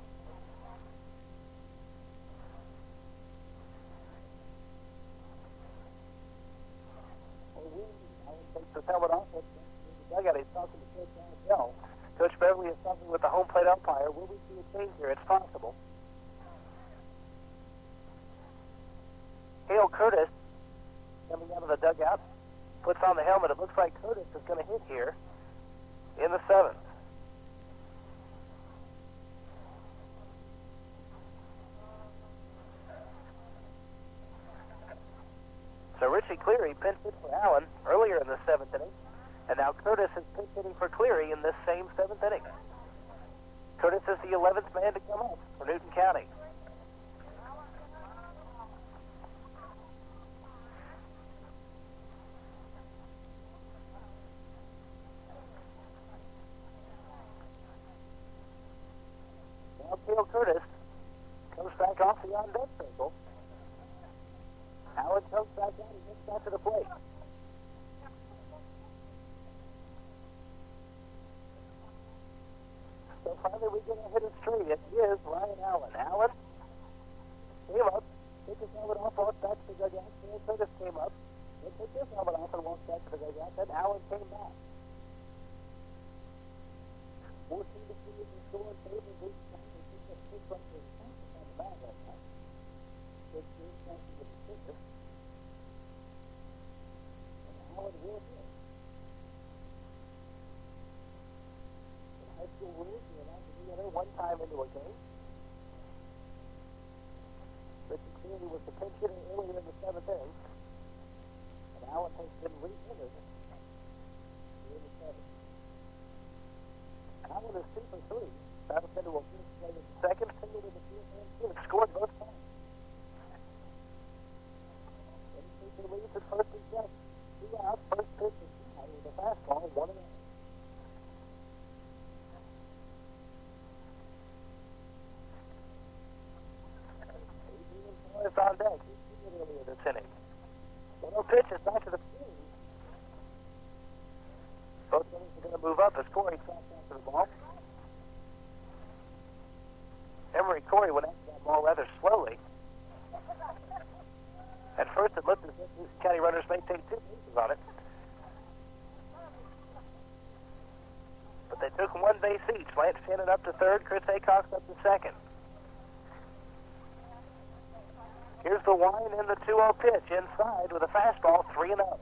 Allen takes his helmet off. In the dugout, he's talking to Coach Bell. Coach Beverly is talking with the home plate umpire. Will we see a change here? It's possible. Hale Curtis, coming out of the dugout, puts on the helmet. It looks like Curtis is going to hit here in the 7th. So Richie Cleary pinch hit for Allen earlier in the 7th inning, and now Curtis is pinch hitting for Cleary in this same 7th inning. Curtis is the 11th man to come up for Newton County. Cale Curtis comes back off the on-deck circle. Allen comes back out and gets back to the plate. So finally we get a hit straight. It is Ryan Allen. Allen came up, took his helmet off, walked back to the dugout. Cale Curtis came up, then took his helmet off and walked back to the dugout. Then Allen came back. 14-3 is the score in favor of Newton County. Six runs on the bag right now. 6 years back to the position. And Allen will hit. In high school rules, you're allowed to be in there 1 time into a game. Richie Cleary was the pinch hitter earlier in the 7th inning. And Allen has been re-entered in the 7th. Allen is 2 for 3. Battled into a second, single to the field, and scored both times. pitch is back to the field. Both innings are going to move up as Corey tracks after the ball. Emery Corey went after that ball rather slowly. At first it looked as if these county runners may take 2 bases on it. But they took 1 base each. Lance Shannon up to third, Chris Acox up to second. Here's the wind and the 2-0 pitch inside with a fastball, 3-0.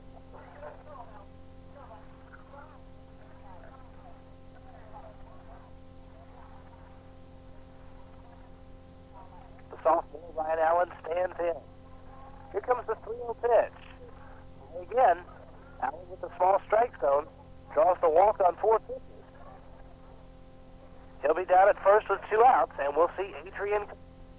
The sophomore, Ryan Allen, stands in. Here comes the 3-0 pitch. And again, Allen with the small strike zone draws the walk on 4 pitches. He'll be down at first with 2 outs, and we'll see Adrian